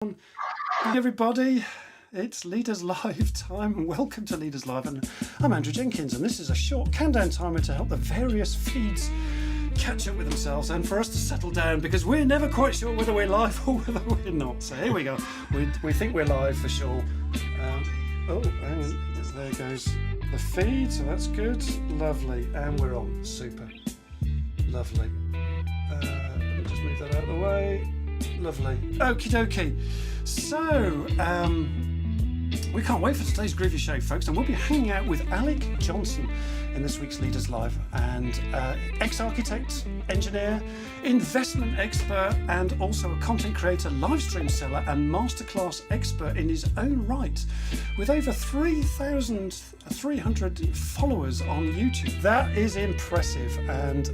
Hi everybody, it's Leaders Live time and welcome to Leaders Live, and I'm Andrew Jenkins, and this is a short countdown timer to help the various feeds catch up with themselves and for us to settle down, because we're never quite sure whether we're live or whether we're not. So here we go, we think we're live for sure. Oh, hang on, there goes the feed, so that's good, lovely, and we're on, super, lovely. Let me just move that out of the way. Lovely. Okie dokie. So, we can't wait for today's groovy show, folks, and we'll be hanging out with Alec Johnson in this week's Leaders Live, and ex-architect, engineer, investment expert, and also a content creator, live stream seller, and masterclass expert in his own right, with over 3,300 followers on YouTube. That is impressive, and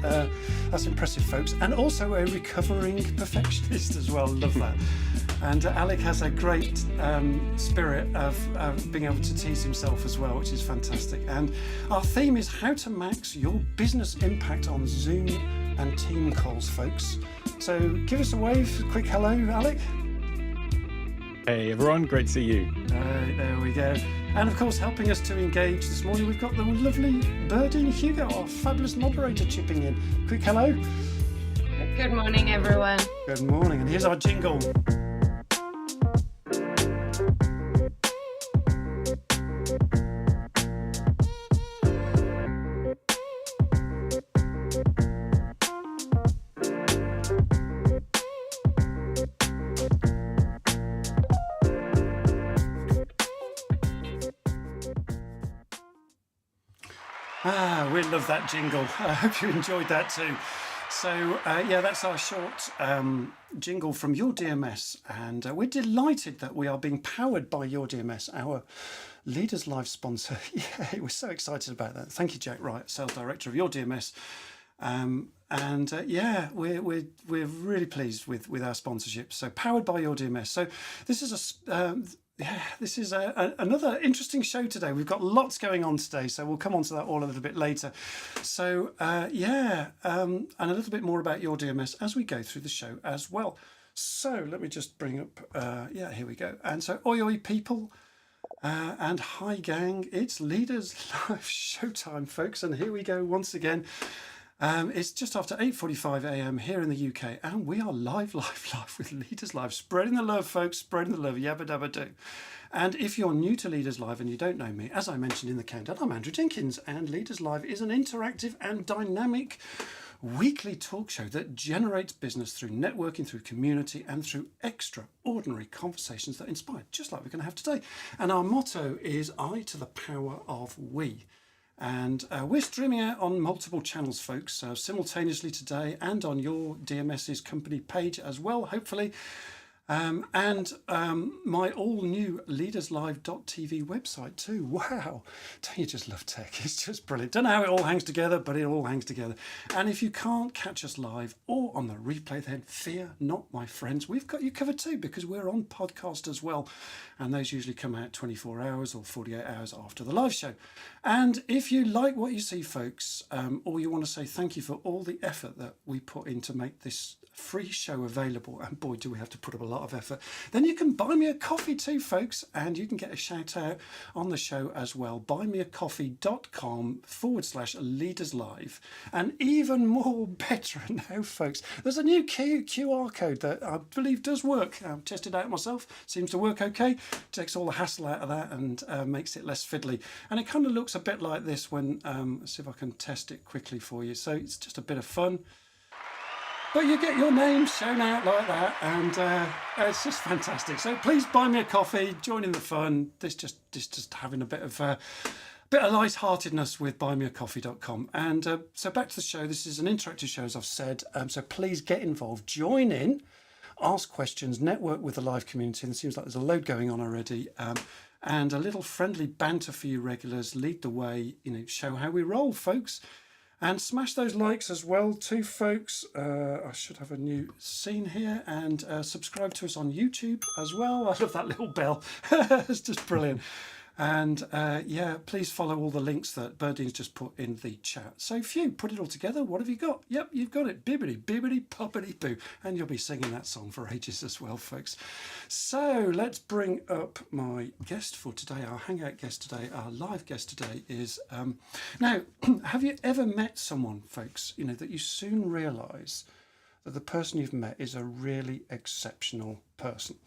that's impressive, folks. And also a recovering perfectionist as well. Love that. And Alec has a great spirit of being able to tease himself as well, which is fantastic. And our theme is how to max your business impact on Zoom and team calls, folks. So give us a wave, a quick hello, Alec. Hey everyone, great to see you. There we go. And of course, helping us to engage this morning, we've got the lovely Birdie Hugo, our fabulous moderator, chipping in. Quick hello. Good morning, everyone. Good morning, and here's our jingle. We love that jingle. I hope you enjoyed that too. So yeah, that's our short jingle from Your DMS, and we're delighted that we are being powered by Your DMS, our Leaders Live sponsor. Yeah, we're so excited about that. Thank you, Jack Wright, Sales Director of Your DMS. Yeah, we're really pleased with our sponsorship. So powered by Your DMS. So this is another interesting show today. We've got lots going on today, so we'll come on to that all a little bit later. So and a little bit more about Your DMS as we go through the show as well. So let me just bring up, here we go. And so, oi people, and hi gang, it's Leaders Live showtime, folks, and here we go once again. It's just after 8:45 a.m. here in the UK, and we are live with Leaders Live. Spreading the love, folks, spreading the love, yabba dabba do. And if you're new to Leaders Live and you don't know me, as I mentioned in the countdown, I'm Andrew Jenkins, and Leaders Live is an interactive and dynamic weekly talk show that generates business through networking, through community, and through extraordinary conversations that inspire, just like we're going to have today. And our motto is I to the power of we. And we're streaming out on multiple channels, folks, simultaneously today, and on Your DMS's company page as well, hopefully. My all-new leaderslive.tv website too. Wow, don't you just love tech? It's just brilliant. Don't know how it all hangs together, but it all hangs together. And if you can't catch us live or on the replay, then fear not, my friends. We've got you covered too, because we're on podcast as well. And those usually come out 24 hours or 48 hours after the live show. And if you like what you see, folks, or you want to say thank you for all the effort that we put in to make this free show available, and boy do we have to put up a lot of effort, then you can buy me a coffee too, folks, and you can get a shout out on the show as well. buymeacoffee.com/leaderslive. And even more better now, folks, there's a new QR code that I believe does work. I've tested it out myself, seems to work okay, takes all the hassle out of that and makes it less fiddly, and it kind of looks a bit like this when let's see if I can test it quickly for you. So it's just a bit of fun. But you get your name shown out like that, and it's just fantastic. So please buy me a coffee, join in the fun. This just having a bit of lightheartedness with buymeacoffee.com. And so back to the show. This is an interactive show, as I've said. So please get involved, join in, ask questions, network with the live community. And it seems like there's a load going on already. And a little friendly banter for you regulars. Lead the way, show how we roll, folks. And smash those likes as well too, folks. I should have a new scene here. And subscribe to us on YouTube as well. I love that little bell. It's just brilliant. And yeah, please follow all the links that Berdine's just put in the chat. So Phew, put it all together. What have you got? Yep, you've got it. Bibbidi, bibbidi, poppity boo. And you'll be singing that song for ages as well, folks. So let's bring up my guest for today. Our hangout guest today, our live guest today is... now, have you ever met someone, folks, that you soon realise that the person you've met is a really exceptional person?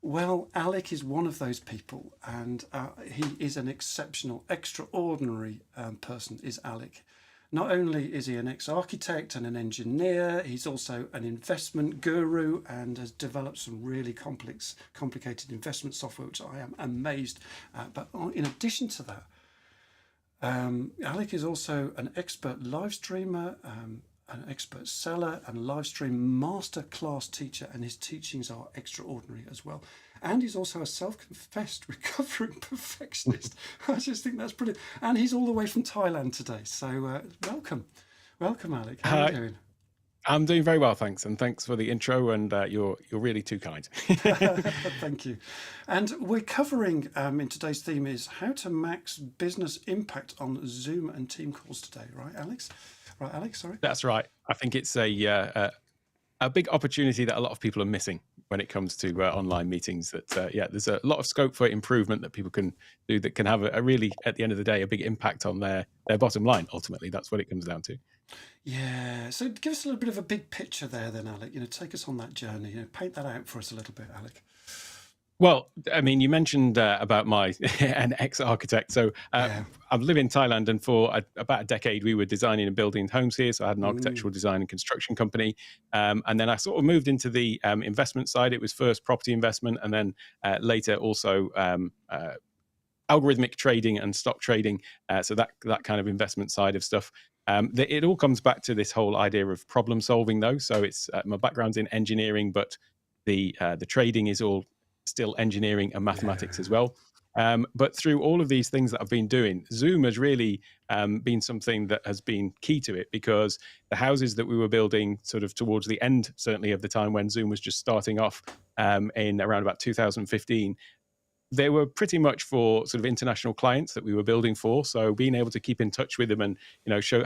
Well, Alec is one of those people, and he is an exceptional, extraordinary person, is Alec. Not only is he an ex-architect and an engineer, he's also an investment guru and has developed some really complicated investment software, which I am amazed at. But in addition to that, Alec is also an expert live streamer, an expert seller and live stream masterclass teacher, and his teachings are extraordinary as well. And he's also a self-confessed recovering perfectionist. I just think that's brilliant. And he's all the way from Thailand today. So welcome, Alec. How are you doing? I'm doing very well, thanks, and thanks for the intro. And you're really too kind. Thank you. And we're covering in today's theme is how to max business impact on Zoom and team calls today, right, Alex? Right, Alex, sorry. That's right. I think it's a big opportunity that a lot of people are missing when it comes to online meetings. That there's a lot of scope for improvement that people can do that can have a really, at the end of the day, a big impact on their bottom line. Ultimately, that's what it comes down to. Yeah. So give us a little bit of a big picture there, then, Alec. Take us on that journey. Paint that out for us a little bit, Alec. Well, I mean, you mentioned about an ex-architect. So I live in Thailand, and for about a decade, we were designing and building homes here. So I had an architectural design and construction company. And then I sort of moved into the investment side. It was first property investment, and then later also algorithmic trading and stock trading. So that kind of investment side of stuff. It all comes back to this whole idea of problem solving, though. So it's my background's in engineering, but the trading is all still engineering and mathematics as well. But through all of these things that I've been doing, Zoom has really been something that has been key to it, because the houses that we were building sort of towards the end, certainly of the time when Zoom was just starting off in around about 2015, they were pretty much for sort of international clients that we were building for. So being able to keep in touch with them and,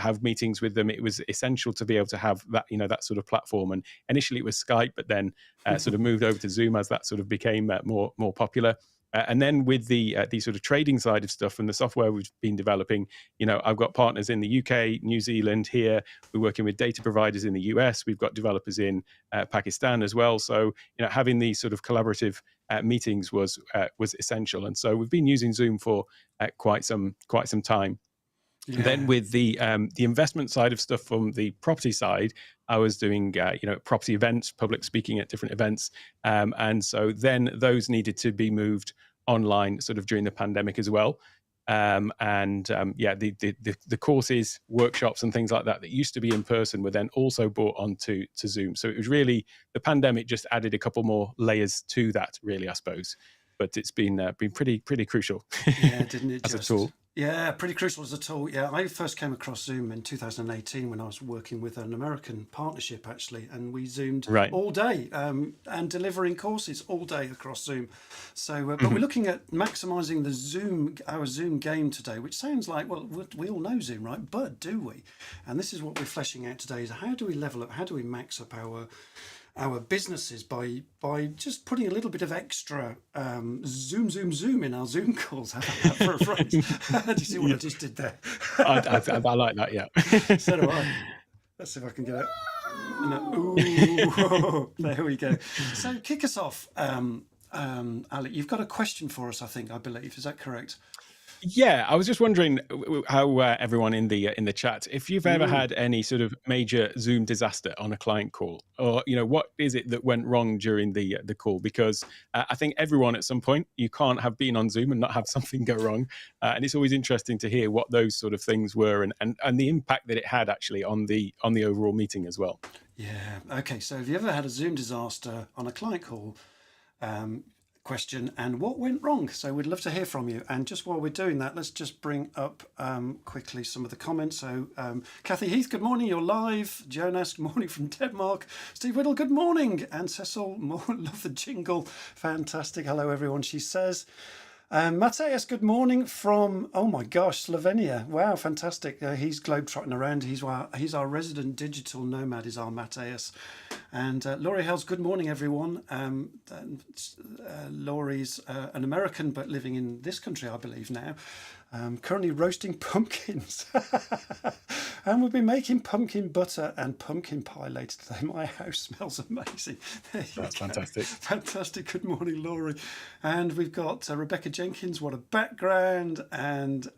have meetings with them, it was essential to be able to have that, that sort of platform. And initially it was Skype, but then sort of moved over to Zoom as that sort of became more popular. And then with the sort of trading side of stuff and the software we've been developing, I've got partners in the UK, New Zealand here. We're working with data providers in the US. We've got developers in Pakistan as well. So, having these sort of collaborative meetings was essential. And so we've been using Zoom for quite some time. Yeah. Then with the investment side of stuff from the property side, I was doing property events, public speaking at different events, and so then those needed to be moved online sort of during the pandemic as well. The courses, workshops, and things like that used to be in person were then also brought onto Zoom. So it was really, the pandemic just added a couple more layers to that, really, I suppose. But it's been pretty crucial. Yeah, didn't it? As a tool. Yeah, pretty crucial as a tool. Yeah, I first came across Zoom in 2018 when I was working with an American partnership, actually, and we Zoomed all day and delivering courses all day across Zoom. So, but we're looking at maximising our Zoom game today, which sounds like, well, we all know Zoom, right? But do we? And this is what we're fleshing out today: is how do we level up? How do we max up our businesses by just putting a little bit of extra zoom in our Zoom calls? How about that for a phrase? Do you see what I just did there? I like that, yeah. So do I. Let's see if I can get it. Ooh, there we go. So kick us off, Alec. You've got a question for us, I believe. Is that correct? Yeah, I was just wondering how everyone in the chat, if you've ever had any sort of major Zoom disaster on a client call, or what is it that went wrong during the call? Because I think everyone at some point, you can't have been on Zoom and not have something go wrong, and it's always interesting to hear what those sort of things were and the impact that it had actually on the overall meeting as well. Yeah. Okay. So have you ever had a Zoom disaster on a client call? Question, and what went wrong? So we'd love to hear from you. And just while we're doing that, let's just bring up quickly some of the comments. So Kathy Heath, good morning, you're live. Jonas, good morning from Denmark. Steve Whittle, good morning. And Cecil, love the jingle, fantastic. Hello everyone, she says. Mateus, good morning from, oh my gosh, Slovenia. Wow, fantastic. He's globetrotting around. He's our resident digital nomad, is our Mateus. And Laurie Hells, good morning, everyone. Laurie's an American, but living in this country, I believe, now. Currently roasting pumpkins. And we'll be making pumpkin butter and pumpkin pie later today. My house smells amazing. That's fantastic. Fantastic. Good morning, Laurie. And we've got Rebecca Jenkins. What a background. And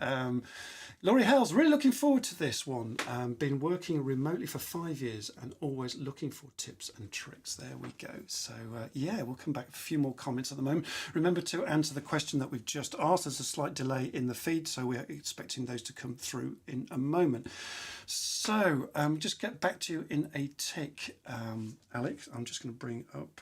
Laurie Hales, really looking forward to this one. Been working remotely for 5 years and always looking for tips and tricks. There we go. So yeah, we'll come back with a few more comments at the moment. Remember to answer the question that we've just asked. There's a slight delay in the feed, so we're expecting those to come through in a moment. So just get back to you in a tick, Alex. I'm just going to bring up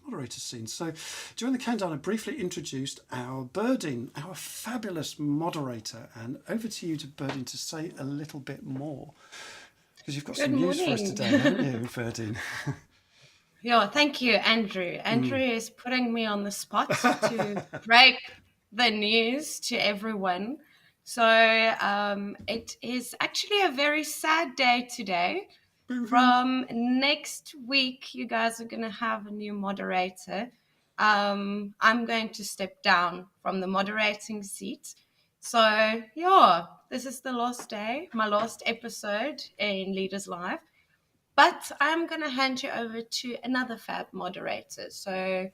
moderator scene. So during the countdown, I briefly introduced our Birdine, our fabulous moderator, and over to you, to Birdine, to say a little bit more, because you've got some news for us today, haven't you, Birdine? Yeah, thank you, Andrew. Andrew is putting me on the spot to break the news to everyone. So it is actually a very sad day today. From next week, you guys are going to have a new moderator. I'm going to step down from the moderating seat. So yeah, this is the last day, my last episode in Leaders Live. But I'm going to hand you over to another fab moderator. So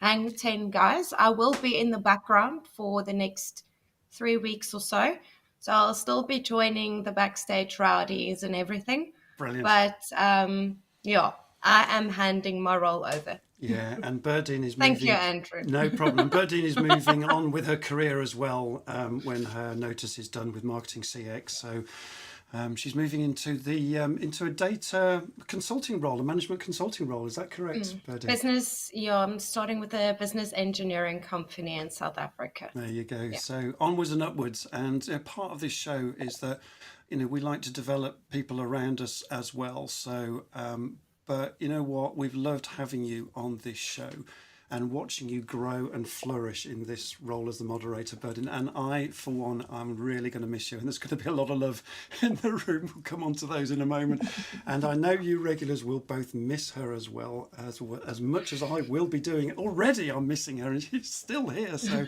hang 10, guys. I will be in the background for the next 3 weeks or so. So I'll still be joining the backstage rowdies and everything. Brilliant. But yeah, I am handing my role over. Yeah, and Birdine is moving. Thank you, Andrew. No problem. Birdine is moving on with her career as well when her notice is done with Marketing CX. So she's moving into a data consulting role, a management consulting role. Is that correct, Birdine? Business, yeah, I'm starting with a business engineering company in South Africa. There you go. Yeah. So onwards and upwards. And part of this show is that, we like to develop people around us as well. So, but you know what? We've loved having you on this show and watching you grow and flourish in this role as the moderator, Birdine. And I, for one, I'm really going to miss you. And there's going to be a lot of love in the room. We'll come on to those in a moment. And I know you regulars will both miss her as well, as much as I will be doing. Already I'm missing her and she's still here. So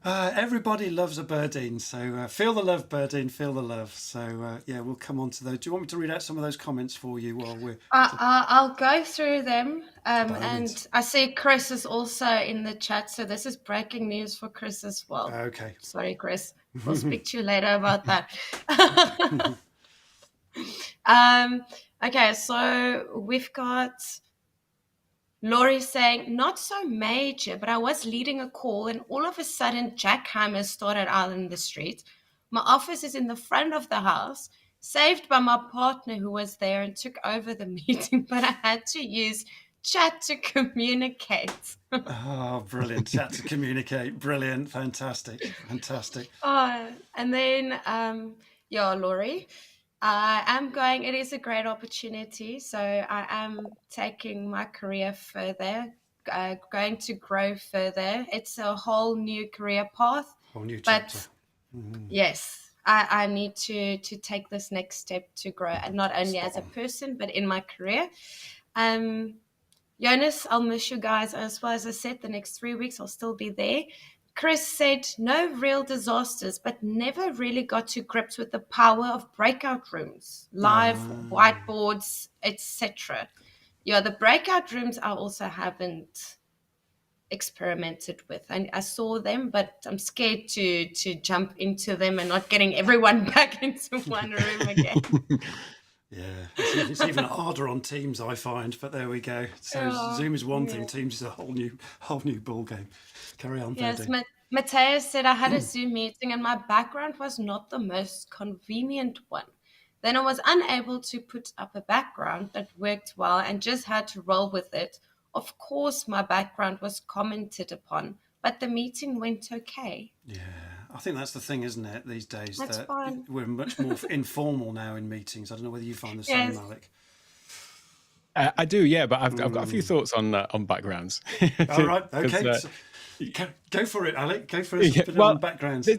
everybody loves a Birdine. So feel the love, Birdine, feel the love. So yeah, we'll come on to those. Do you want me to read out some of those comments for you while we're... I'll go through them. And means. I see Chris is also in the chat. So this is breaking news for Chris as well. Okay. Sorry, Chris. We'll speak to you later about that. Okay, so we've got Laurie saying, not so major, but I was leading a call and all of a sudden jackhammers started out in the street. My office is in the front of the house, saved by my partner who was there and took over the meeting, but I had to use chat to communicate. Oh, brilliant. Chat to communicate. Brilliant. Fantastic. And then, yeah, Laurie, it is a great opportunity. So I am taking my career further, going to grow further. It's a whole new career path. Whole new chapter. But yes, I need to take this next step to grow, and not only as a person, but in my career. Jonas, I'll miss you guys. As well as I said, the next 3 weeks I'll still be there. Chris said, no real disasters, but never really got to grips with the power of breakout rooms, live whiteboards, etc. Yeah, the breakout rooms I also haven't experimented with. And I saw them, but I'm scared to jump into them and not getting everyone back into one room again. Yeah, it's even harder on Teams, I find, but there we go. So Zoom is one thing, Teams is a whole new ball game. Carry on. Yes, Mateus said I had a Zoom meeting and my background was not the most convenient one. Then I was unable to put up a background that worked well and just had to roll with it. Of course, my background was commented upon, but the meeting went okay. Yeah, I think that's the thing, isn't it, these days? That's that fine. We're much more informal now in meetings. I don't know whether you find the same, Yes. Alec. I do, yeah, but I've got a few thoughts on backgrounds. All right, okay. Go for it, Alec. Go for it. Yeah, Put it on well, backgrounds.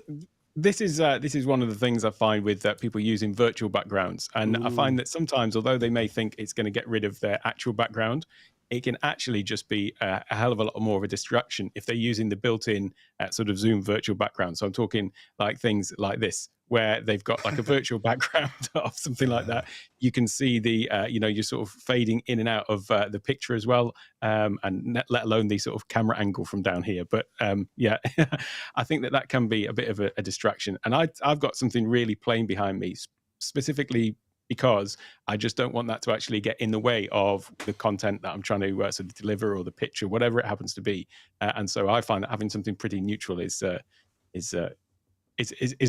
this is one of the things I find with people using virtual backgrounds, and I find that sometimes, although they may think it's going to get rid of their actual background, it can actually just be a hell of a lot more of a distraction if they're using the built-in sort of Zoom virtual background. So I'm talking like things like this, where they've got like a virtual background of something like that. You can see the, you're sort of fading in and out of the picture as well, and let alone the sort of camera angle from down here. But yeah, I think that can be a bit of a distraction. And I've got something really plain behind me, specifically because I just don't want that to actually get in the way of the content that I'm trying to sort of deliver, or the picture, whatever it happens to be. And so I find that having something pretty neutral is a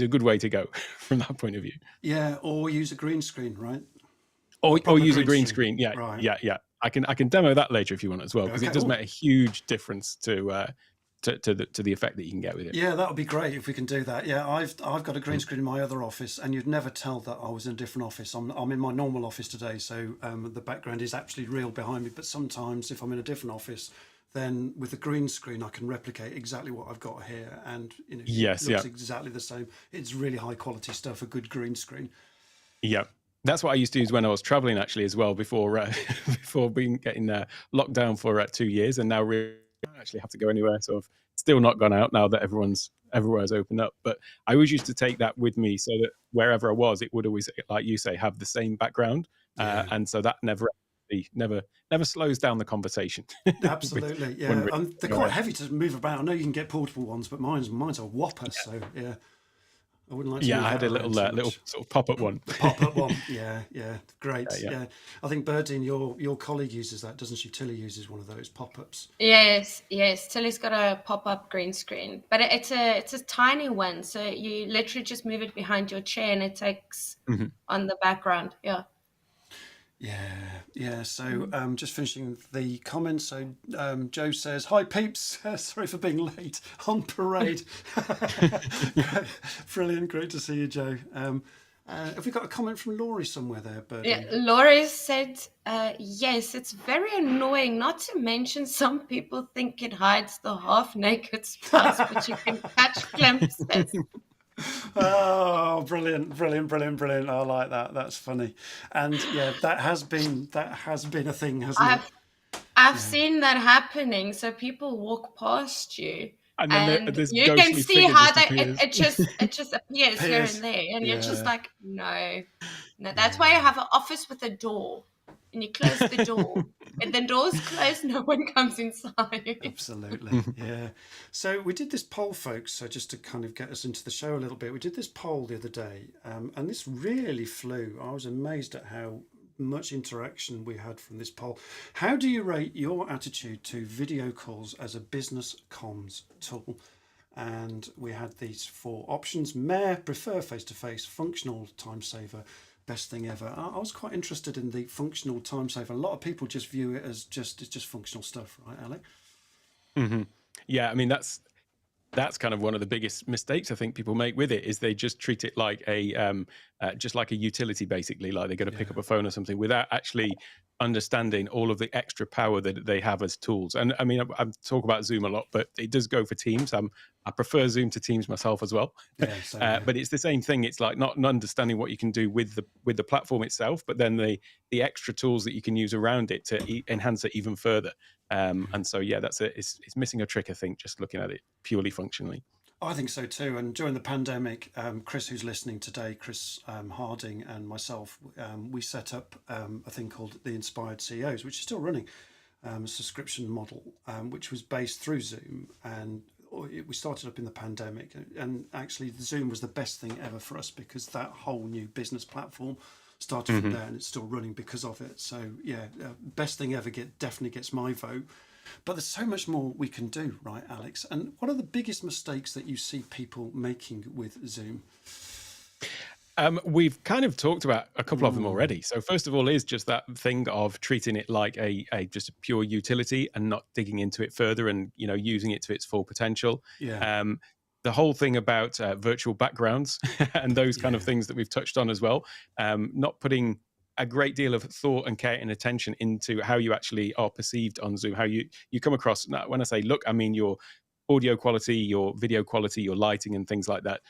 good way to go from that point of view. Yeah, or use a green screen, right? Or proper use a green green screen. screen. Yeah, Right. yeah. I can demo that later if you want as well, because Okay. it does Oh. make a huge difference to the effect that you can get with it. Yeah, that would be great if we can do that. Yeah, I've got a green screen in my other office, and you'd never tell that I was in a different office. I'm in my normal office today, so the background is absolutely real behind me. But sometimes, if I'm in a different office, then with the green screen, I can replicate exactly what I've got here, and Yes, it looks yeah. exactly the same. It's really high quality stuff. A good green screen. Yeah. That's what I used to use when I was traveling, actually, as well, before before getting locked down for 2 years, and now really don't actually have to go anywhere. So I've still not gone out now that everywhere's opened up. But I always used to take that with me, so that wherever I was, it would always, like you say, have the same background, and so that never slows down the conversation. Absolutely, yeah. They're quite heavy to move about. I know you can get portable ones, but mine's a whopper. So yeah. I wouldn't like to. Yeah, I had a little sort of pop-up one. The pop-up one, yeah, great. Yeah. I think Birdine, your colleague uses that, doesn't she? Tilly uses one of those pop-ups. Yes. Tilly's got a pop-up green screen, but it's a tiny one, so you literally just move it behind your chair, and it takes on the background. Yeah. Yeah. So just finishing the comments. So Joe says, "Hi peeps, sorry for being late on parade." Brilliant, great to see you, Joe. Have we got a comment from Laurie somewhere there, Birdie? Yeah, Laurie said, yes, it's very annoying, not to mention some people think it hides the half-naked spouse, but you can catch glimpses. Oh, brilliant. I like that. That's funny. And yeah, that has been a thing, hasn't it? I've seen that happening. So people walk past you, and this you can see how it just appears here Appears. and there, and you're just like, no. That's why you have an office with a door, and you close the door. And the door's closed, no one comes inside. Absolutely, yeah. So we did this poll, folks. So just to kind of get us into the show a little bit, we did this poll the other day, and this really flew. I was amazed at how much interaction we had from this poll. How do you rate your attitude to video calls as a business comms tool? And we had these 4 options: Mayor, prefer face-to-face, functional, time saver, best thing ever. I was quite interested in the functional time saver. A lot of people just view it as it's just functional stuff, right, Alec? Mm-hmm. Yeah, I mean that's kind of one of the biggest mistakes I think people make with it, is they just treat it like just like a utility, basically, like they're going to pick up a phone or something, without actually understanding all of the extra power that they have as tools. And I mean, I talk about Zoom a lot, but it does go for Teams. I prefer Zoom to Teams myself as well. But it's the same thing. It's like not understanding what you can do with the platform itself, but then the extra tools that you can use around it to enhance it even further. And so yeah, that's it. It's missing a trick, I think, just looking at it purely functionally. I think so too. And during the pandemic, Chris, who's listening today, Chris Harding, and myself, we set up a thing called the Inspired CEOs, which is still running, a subscription model, which was based through Zoom. And we started up in the pandemic, and actually Zoom was the best thing ever for us, because that whole new business platform started from there, and it's still running because of it. So yeah, best thing ever definitely gets my vote. But there's so much more we can do, right, Alex? And what are the biggest mistakes that you see people making with Zoom? We've kind of talked about a couple of them already. So first of all is just that thing of treating it like a just a pure utility, and not digging into it further, and using it to its full potential. Yeah. The whole thing about virtual backgrounds and those kind of things that we've touched on as well. Not putting a great deal of thought and care and attention into how you actually are perceived on Zoom, how you come across. Now, when I say look, I mean your audio quality, your video quality, your lighting, and things like that.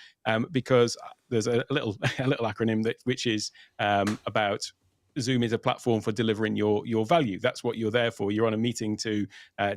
Because there's a little acronym which is about Zoom is a platform for delivering your value. That's what you're there for. You're on a meeting to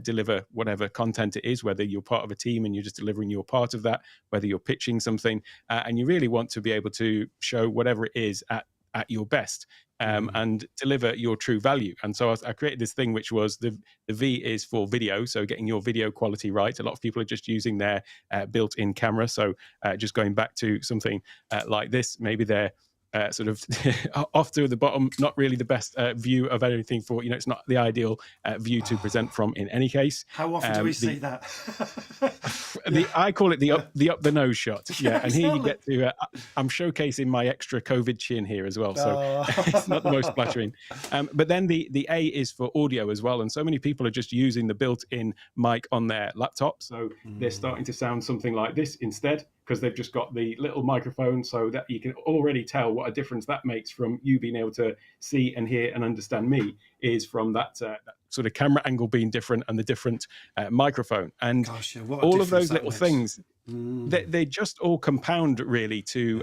deliver whatever content it is, whether you're part of a team and you're just delivering your part of that, whether you're pitching something, and you really want to be able to show whatever it is at your best, and deliver your true value. And so I created this thing which was the V is for video, so getting your video quality right. A lot of people are just using their built-in camera, so just going back to something like this, maybe they're sort of off to the bottom, not really the best view of anything for, it's not the ideal view to present from in any case. How often do we see that? I call it the up the nose shot. Yeah, and exactly. here you get to, I'm showcasing my extra COVID chin here as well, so it's not the most flattering. But then the A is for audio as well, and so many people are just using the built-in mic on their laptop, so they're starting to sound something like this instead, because they've just got the little microphone, so that you can already tell what a difference that makes from you being able to see and hear and understand me, is from that sort of camera angle being different and the different microphone. And Gosh, yeah, all of those little things, they just all compound really to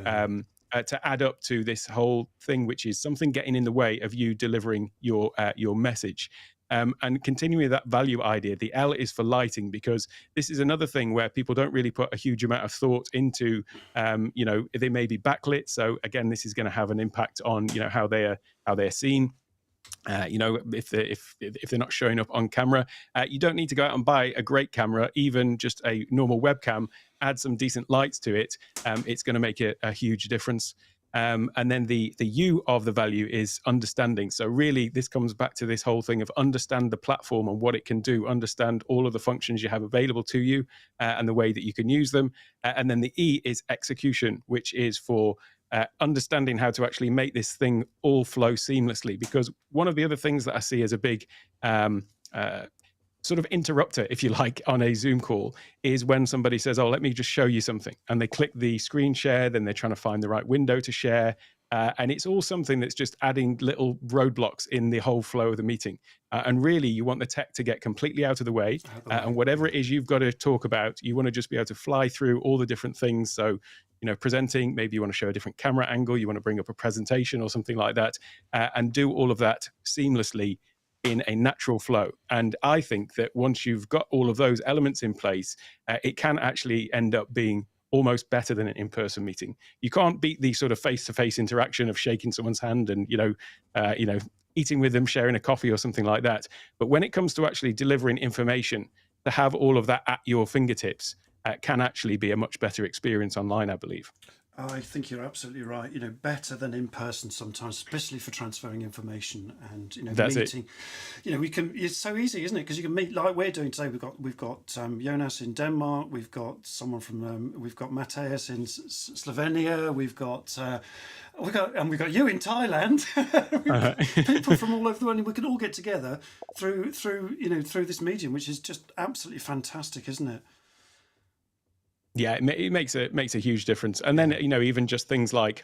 add up to this whole thing, which is something getting in the way of you delivering your message. And continuing that value idea, the L is for lighting, because this is another thing where people don't really put a huge amount of thought into, they may be backlit. So again, this is going to have an impact on, how they're seen. If they're not showing up on camera, you don't need to go out and buy a great camera, even just a normal webcam. Add some decent lights to it. It's going to make a huge difference. And then the U of the value is understanding. So really, this comes back to this whole thing of understand the platform and what it can do, understand all of the functions you have available to you, and the way that you can use them. And then the E is execution, which is for understanding how to actually make this thing all flow seamlessly. Because one of the other things that I see as a big sort of interrupter, if you like, on a Zoom call is when somebody says, oh, let me just show you something. And they click the screen share, then they're trying to find the right window to share. And it's all something that's just adding little roadblocks in the whole flow of the meeting. And really, you want the tech to get completely out of the way. And whatever it is you've got to talk about, you want to just be able to fly through all the different things. So, presenting, maybe you want to show a different camera angle, you want to bring up a presentation or something like that, and do all of that seamlessly in a natural flow. And I think that once you've got all of those elements in place, it can actually end up being almost better than an in-person meeting. You can't beat the sort of face-to-face interaction of shaking someone's hand and, eating with them, sharing a coffee or something like that. But when it comes to actually delivering information, to have all of that at your fingertips can actually be a much better experience online, I believe. I think you're absolutely right. Better than in person sometimes, especially for transferring information and That's meeting. We can. It's so easy, isn't it? Because you can meet like we're doing today. We've got Jonas in Denmark. We've got someone from. We've got Mateus in Slovenia. We've got you in Thailand. People from all over the world. And we can all get together through this medium, which is just absolutely fantastic, isn't it? Yeah, it makes a huge difference. And then, even just things like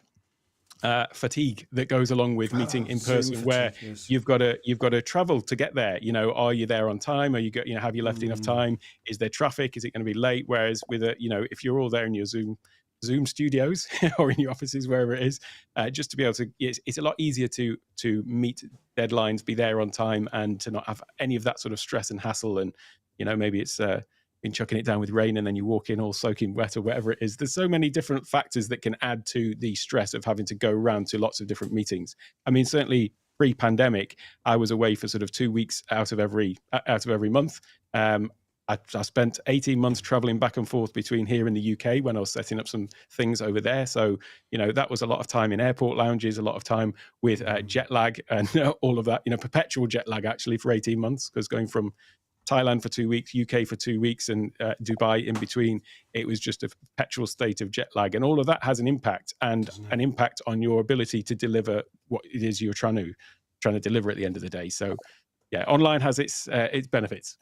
fatigue that goes along with meeting in person, fatigue, where yes. you've got to travel to get there. Are you there on time? Are you have you left enough time? Is there traffic? Is it going to be late? Whereas with if you're all there in your Zoom studios or in your offices, wherever it is, just to be able to, it's a lot easier to meet deadlines, be there on time, and to not have any of that sort of stress and hassle. And maybe it's been chucking it down with rain and then you walk in all soaking wet or whatever it is. There's so many different factors that can add to the stress of having to go around to lots of different meetings. I mean, certainly pre-pandemic, I was away for sort of 2 weeks out of every month. I spent 18 months traveling back and forth between here and the UK when I was setting up some things over there. So, that was a lot of time in airport lounges, a lot of time with jet lag and all of that, perpetual jet lag actually for 18 months, because going from Thailand for 2 weeks, UK for 2 weeks, and Dubai in between, it was just a perpetual state of jet lag. And all of that has an impact, and an impact on your ability to deliver what it is you're trying to deliver at the end of the day. So yeah, online has its benefits.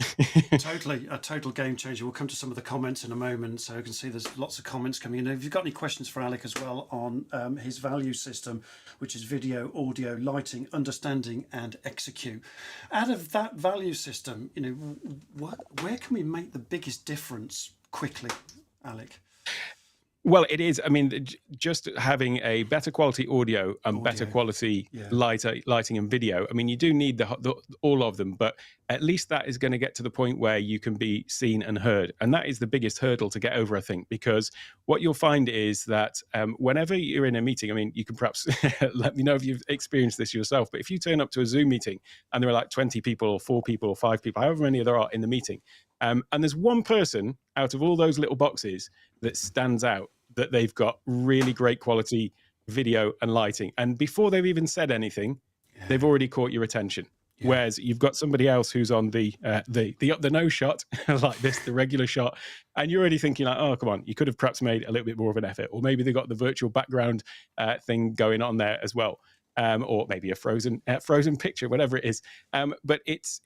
Totally, a total game changer. We'll come to some of the comments in a moment. So you can see there's lots of comments coming in. If you've got any questions for Alec as well on his value system, which is video, audio, lighting, understanding, and execute. Out of that value system, where can we make the biggest difference quickly, Alec? Well, it is. I mean, just having a better quality audio and better quality lighting and video. I mean, you do need all of them, but at least that is going to get to the point where you can be seen and heard. And that is the biggest hurdle to get over, I think, because what you'll find is that whenever you're in a meeting, I mean, you can perhaps let me know if you've experienced this yourself, but if you turn up to a Zoom meeting and there are like 20 people or 4 people or 5 people, however many there are in the meeting, and there's one person out of all those little boxes that stands out, that they've got really great quality video and lighting. And before they've even said anything, they've already caught your attention. Yeah. Whereas you've got somebody else who's on the up the nose shot, like this, the regular shot, and you're already thinking like, oh, come on, you could have perhaps made a little bit more of an effort. Or maybe they got the virtual background thing going on there as well. Or maybe a frozen picture, whatever it is. But it's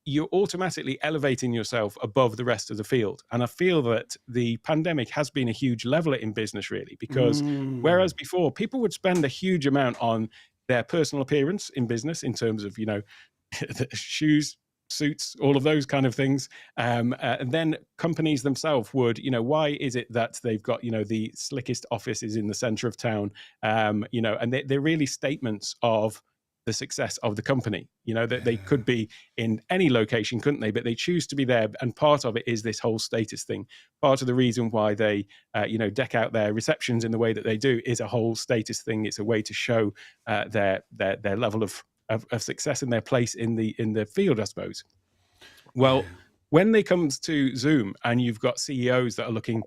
you're automatically elevating yourself above the rest of the field. And I feel that the pandemic has been a huge leveler in business, really, because whereas before people would spend a huge amount on their personal appearance in business in terms of, shoes, suits, all of those kind of things. And then companies themselves would, why is it that they've got, the slickest offices in the center of town, and they're really statements of the success of the company, that they could be in any location, couldn't they? But they choose to be there. And part of it is this whole status thing. Part of the reason why they, deck out their receptions in the way that they do is a whole status thing. It's a way to show their level of success and their place in the field, I suppose. Well, when they comes to Zoom and you've got CEOs that are looking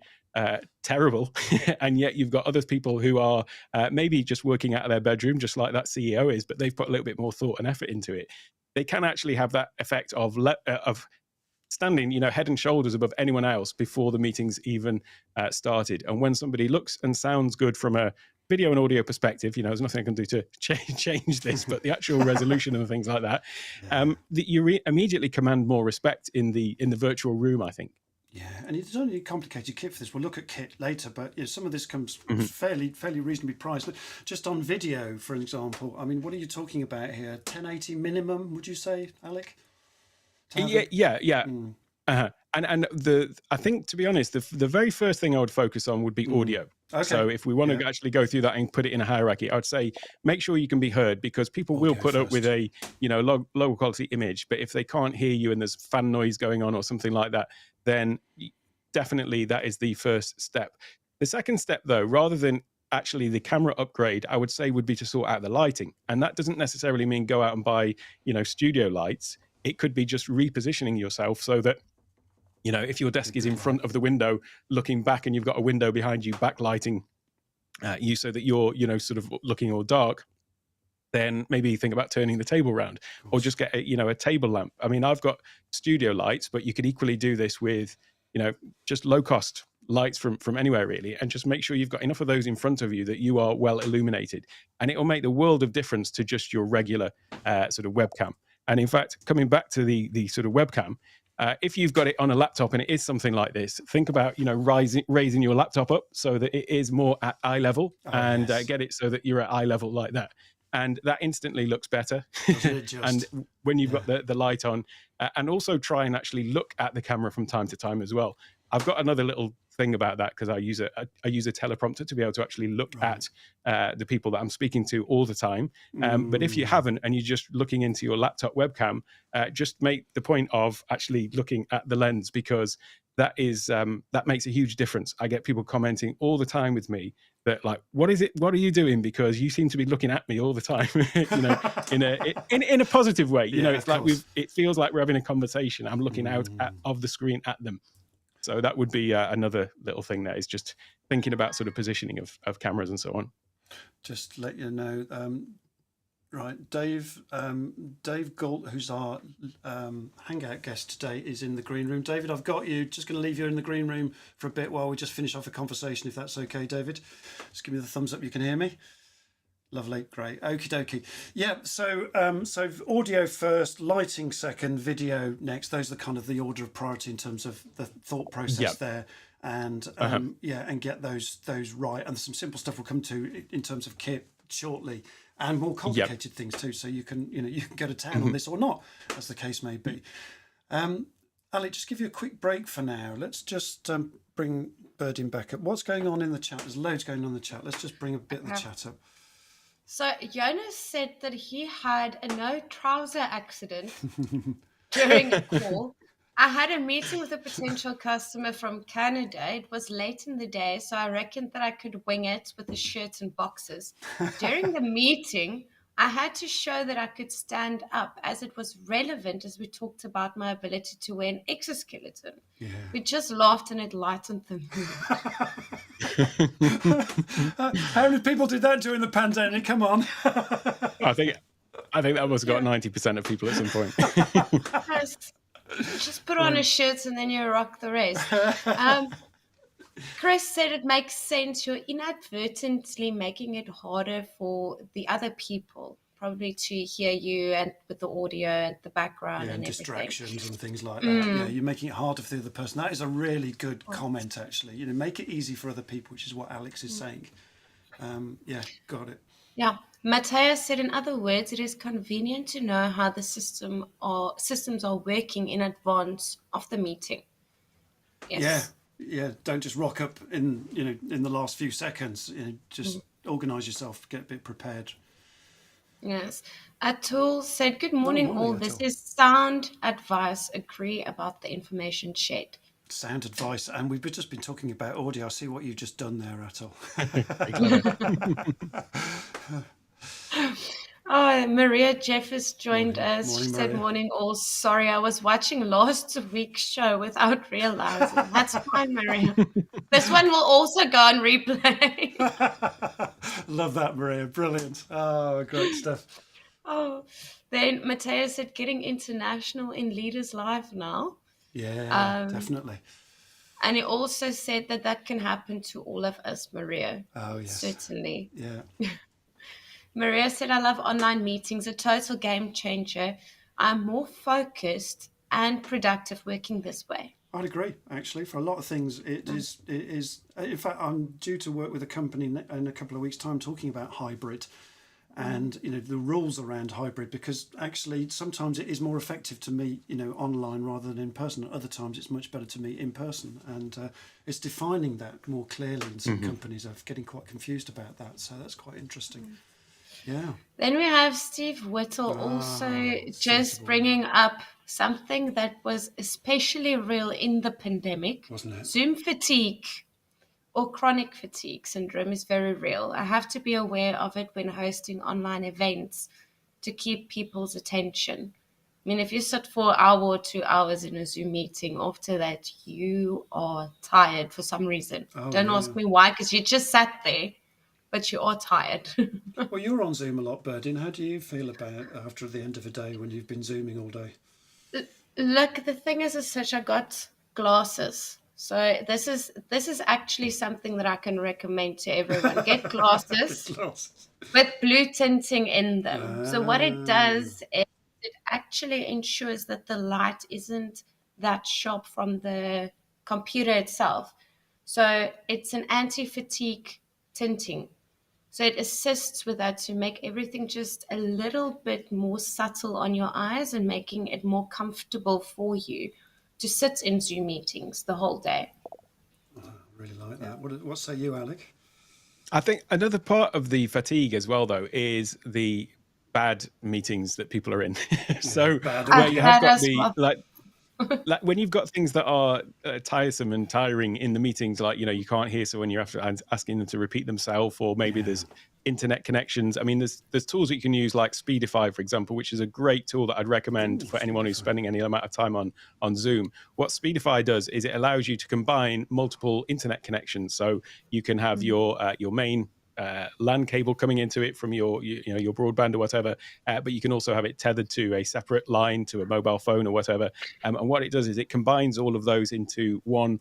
terrible, and yet you've got other people who are maybe just working out of their bedroom, just like that CEO is, but they've put a little bit more thought and effort into it. They can actually have that effect of standing, head and shoulders above anyone else before the meeting's even started. And when somebody looks and sounds good from a video and audio perspective, there's nothing I can do to change this, but the actual resolution and things like that, that you immediately command more respect in the virtual room, I think. Yeah, and it's only a complicated kit for this. We'll look at kit later, but some of this comes fairly reasonably priced. But just on video, for example, I mean, what are you talking about here? 1080 minimum, would you say, Alec? Yeah. And I think, to be honest, the very first thing I would focus on would be audio. Okay. So if we want to actually go through that and put it in a hierarchy, I would say make sure you can be heard, because people will put up with a low quality image, but if they can't hear you and there's fan noise going on or something like that, then definitely that is the first step. The second step, though, rather than actually the camera upgrade, I would say would be to sort out the lighting. And that doesn't necessarily mean go out and buy studio lights. It could be just repositioning yourself so that if your desk is in front of the window looking back and you've got a window behind you backlighting you so that you're sort of looking all dark, then maybe think about turning the table around, or just get a table lamp. I mean, I've got studio lights, but you could equally do this with just low cost lights from anywhere, really, and just make sure you've got enough of those in front of you that you are well illuminated, and it will make the world of difference to just your regular sort of webcam. And in fact, coming back to the sort of webcam, if you've got it on a laptop and it is something like this, think about raising your laptop up so that it is more at eye level, get it so that you're at eye level like that, and that instantly looks better. And when you've got the light on, and also try and actually look at the camera from time to time as well. I've got another little thing about that, because I use a teleprompter to be able to actually look at the people that I'm speaking to all the time. But if you haven't and you're just looking into your laptop webcam, just make the point of actually looking at the lens, because that makes a huge difference. I get people commenting all the time with me that like, what are you doing? Because you seem to be looking at me all the time, in a positive way. It's like it feels like we're having a conversation. I'm looking out of the screen at them. So that would be another little thing that is just thinking about sort of positioning of cameras and so on. Just let you know, right, Dave Galt, who's our hangout guest today, is in the green room. David, I've got you. Just going to leave you in the green room for a bit while we just finish off a conversation, if that's okay, David. Just give me the thumbs up you can hear me. Lovely, great, okie dokie. Yeah, so audio first, lighting second, video next. Those are kind of the order of priority in terms of the thought process Yeah. there, and and get those right. And some simple stuff we'll come to in terms of kit shortly, and more complicated things too. So you can go to town on this or not, as the case may be. Alec, just give you a quick break for now. Let's just bring Birding back up. What's going on in the chat? There's loads going on in the chat. Let's just bring a bit of the chat up. So Jonas said that he had a no trouser accident during a call. I had a meeting with a potential customer from Canada. It was late in the day, so I reckoned that I could wing it with the shirt and boxers. During the meeting, I had to show that I could stand up, as it was relevant as we talked about my ability to wear an exoskeleton. Yeah. We just laughed and it lightened the mood. How many people did that during the pandemic? Come on. I think that must have got 90% of people at some point. Just put on a shirt and then you rock the rest. Chris said it makes sense. You're inadvertently making it harder for the other people, probably to hear you and with the audio and the background and distractions everything. And things like that. Yeah, you're making it harder for the other person. That is a really good comment, actually. Make it easy for other people, which is what Alex is saying. Yeah, got it. Yeah. Matteo said, in other words, it is convenient to know how the systems are working in advance of the meeting. Yes. Yeah. Don't just rock up in the last few seconds. Just organise yourself, get a bit prepared. Yes. Atul said, good morning, all. Atul. This is sound advice. Agree about the information shared. Sound advice. And we've just been talking about audio. I see what you've just done there, Atul. Oh, Maria Jeffers joined us. Morning, She said, Maria. morning all. Sorry, I was watching last week's show without realizing. That's fine, Maria. This one will also go on replay. Love that, Maria. Brilliant. Oh, great stuff. Oh, then Matteo said, getting international in Leaders Live now. Yeah, definitely. And he also said that can happen to all of us, Maria. Oh, yes. Certainly. Yeah. Maria said, I love online meetings, a total game changer. I'm more focused and productive working this way. I'd agree, actually. For a lot of things, it is. In fact, I'm due to work with a company in a couple of weeks' time talking about hybrid and, the rules around hybrid, because actually sometimes it is more effective to meet, online rather than in person. At other times it's much better to meet in person. And it's defining that more clearly in some companies. I'm getting quite confused about that. So that's quite interesting. Yeah. Then we have Steve Whittle also just bringing up something that was especially real in the pandemic. Wasn't it? Zoom fatigue or chronic fatigue syndrome is very real. I have to be aware of it when hosting online events to keep people's attention. I mean, if you sit for an hour or 2 hours in a Zoom meeting, after that, you are tired for some reason. Don't ask me why, because you just sat there. But you are tired. Well, you're on Zoom a lot, Birding. How do you feel about it after the end of a day when you've been Zooming all day? Look, the thing is such, I got glasses. So this is actually something that I can recommend to everyone. Get glasses with blue tinting in them. So what it does is it actually ensures that the light isn't that sharp from the computer itself. So it's an anti-fatigue tinting. So it assists with that to make everything just a little bit more subtle on your eyes and making it more comfortable for you to sit in Zoom meetings the whole day. Oh, I really like that. What say you, Alec? I think another part of the fatigue as well, though, is the bad meetings that people are in. So where you have got like when you've got things that are tiresome and tiring in the meetings, like, you can't hear someone, you're asking them to repeat themselves, or maybe there's internet connections. I mean, there's tools that you can use, like Speedify, for example, which is a great tool that I'd recommend for anyone who's spending any amount of time on Zoom. What Speedify does is it allows you to combine multiple internet connections. So you can have your main LAN cable coming into it from your broadband or whatever, but you can also have it tethered to a separate line to a mobile phone or whatever. And what it does is it combines all of those into one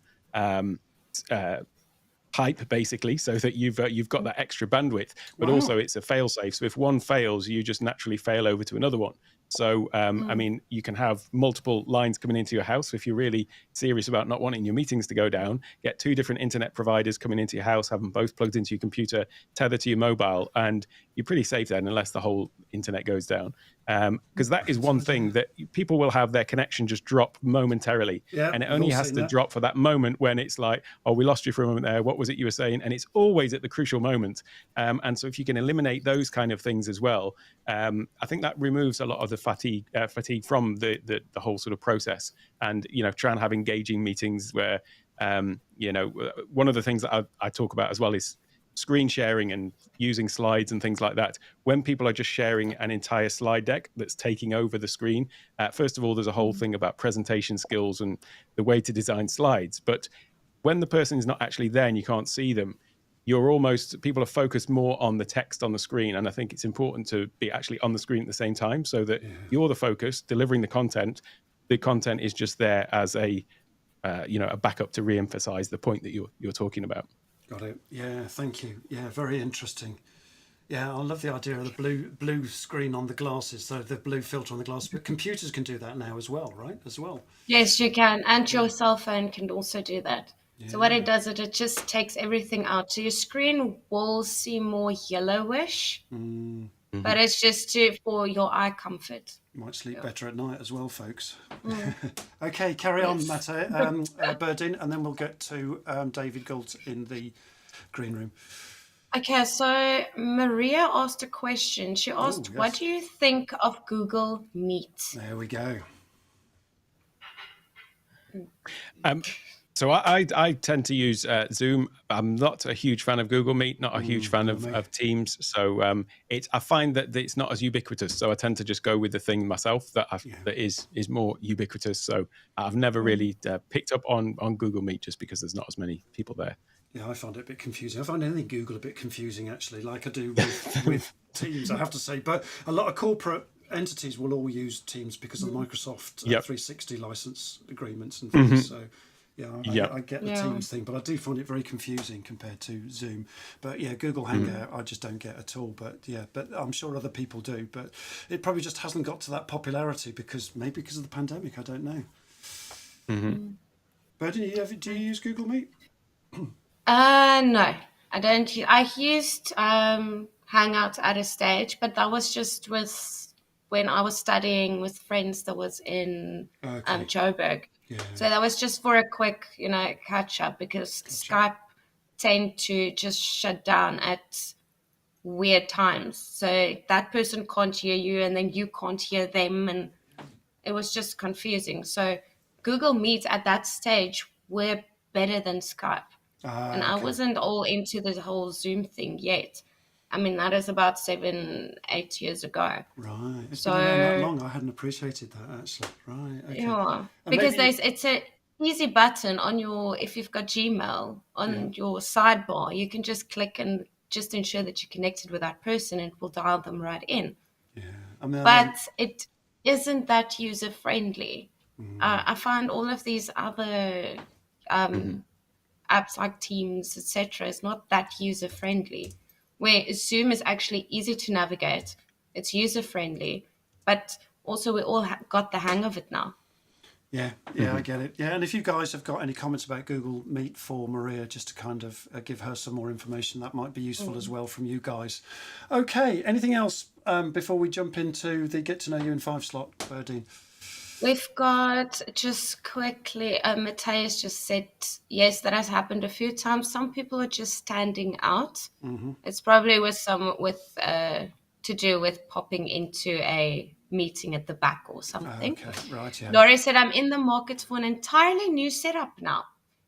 hype basically, so that you've got that extra bandwidth, but Wow. also it's a fail safe. So if one fails, you just naturally fail over to another one. So I mean, you can have multiple lines coming into your house. If you're really serious about not wanting your meetings to go down, get 2 different internet providers coming into your house, have them both plugged into your computer, tether to your mobile, and you're pretty safe then, unless the whole internet goes down. Because that is one thing that people will have their connection just drop momentarily, Yeah, and it we've only all has seen to that. drop for that moment when it's like, oh, we lost you for a moment there. What was it you were saying? And it's always at the crucial moment. And so if you can eliminate those kind of things as well, I think that removes a lot of the fatigue from the whole sort of process. And try and have engaging meetings where one of the things that I talk about as well is screen sharing and using slides and things like that. When people are just sharing an entire slide deck that's taking over the screen, first of all, there's a whole thing about presentation skills and the way to design slides. But when the person is not actually there and you can't see them, people are focused more on the text on the screen. And I think it's important to be actually on the screen at the same time, so that you're the focus delivering the content. The content is just there as a backup to re-emphasize the point that you're talking about. Got it. Yeah, thank you. Yeah, very interesting. Yeah, I love the idea of the blue screen on the glasses, so the blue filter on the glasses. But computers can do that now as well, right? As well. Yes, you can. And your cell phone can also do that. So what it does is it just takes everything out. So your screen will seem more yellowish, but it's just for your eye comfort. You might sleep better at night as well, folks. Okay, carry on, Mate, Berdine, and then we'll get to David Gould in the green room. Okay, so Maria asked a question. She asked, what do you think of Google Meet? There we go. So I tend to use Zoom. I'm not a huge fan of Google Meet, not a huge fan of Teams. So I find that it's not as ubiquitous. So I tend to just go with the thing myself that is more ubiquitous. So I've never really picked up on Google Meet, just because there's not as many people there. Yeah, I find it a bit confusing. I find anything Google a bit confusing, actually, like I do with Teams, I have to say. But a lot of corporate entities will all use Teams because of the Microsoft 360 license agreements and things. So yeah, I get the Teams thing, but I do find it very confusing compared to Zoom. But yeah, Google Hangout, I just don't get at all. But I'm sure other people do. But it probably just hasn't got to that popularity because of the pandemic. I don't know. But do you use Google Meet? No, I don't. I used Hangouts at a stage, but that was just when I was studying with friends that was in Joburg. Yeah. So that was just for a quick, catch up, because Skype tend to just shut down at weird times. So that person can't hear you, and then you can't hear them, and it was just confusing. So Google Meet at that stage were better than Skype. And I wasn't all into the whole Zoom thing yet. I mean, that is about 7-8 years ago. Right. It's been around that long. I hadn't appreciated that, actually. Right. Okay. Yeah. Because it's a easy button on if you've got Gmail on your sidebar, you can just click and just ensure that you're connected with that person, and it will dial them right in. Yeah. But it isn't that user friendly. I find all of these other apps like Teams, etc., is not that user friendly. Where Zoom is actually easy to navigate, it's user friendly, but also we all got the hang of it now. Yeah, I get it. Yeah, and if you guys have got any comments about Google Meet for Maria, just to kind of give her some more information, that might be useful as well from you guys. Okay, anything else before we jump into the Get to Know You in 5 slot, Berdine? We've got, just quickly, Matthias just said, yes, that has happened a few times. Some people are just standing out. It's probably to do with popping into a meeting at the back or something. Okay, right, yeah. Laurie said, I'm in the market for an entirely new setup now.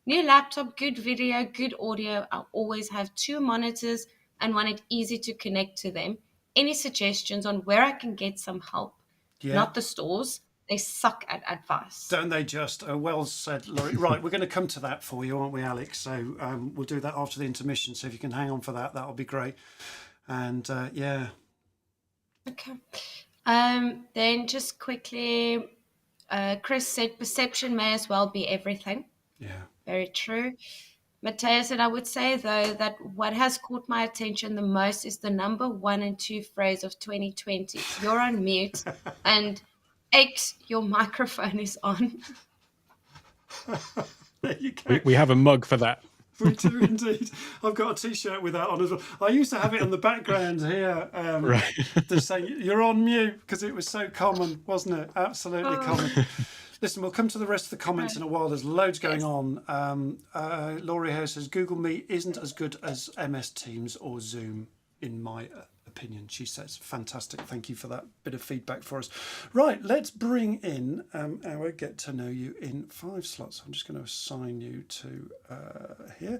New laptop, good video, good audio. I always have 2 monitors and want it easy to connect to them. Any suggestions on where I can get some help? Yeah. Not the stores. They suck at advice. Don't they just? Well said, Laurie. Right, we're going to come to that for you, aren't we, Alex? So we'll do that after the intermission. So if you can hang on for that, that'll be great. And yeah. Okay. Then just quickly, Chris said perception may as well be everything. Yeah. Very true. Matthias, and I would say, though, that what has caught my attention the most is the number 1 and 2 phrase of 2020. You're on mute, and X, your microphone is on. There you go. We have a mug for that. We do indeed. I've got a T-shirt with that on as well. I used to have it on the background here, Right. just saying you're on mute, because it was so common, wasn't it? Absolutely common. Listen, we'll come to the rest of the comments in a while. There's loads going on. Laurie Hare says Google Meet isn't as good as MS Teams or Zoom, in my opinion. She says, fantastic. Thank you for that bit of feedback for us. Right, let's bring in our Get to Know You in 5 slots. I'm just going to assign you to here.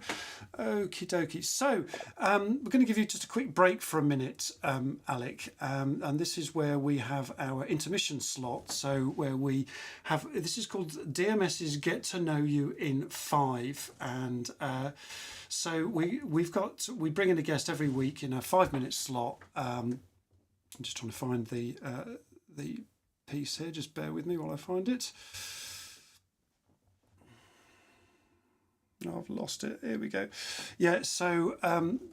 Okie dokie. So we're going to give you just a quick break for a minute, Alec. And this is where we have our intermission slot. So where we have, this is called DMS's Get to Know You in 5. And so we bring in a guest every week in a 5-minute slot. I'm just trying to find the piece here. Just bear with me while I find it. Oh, I've lost it. Here we go. Yeah. So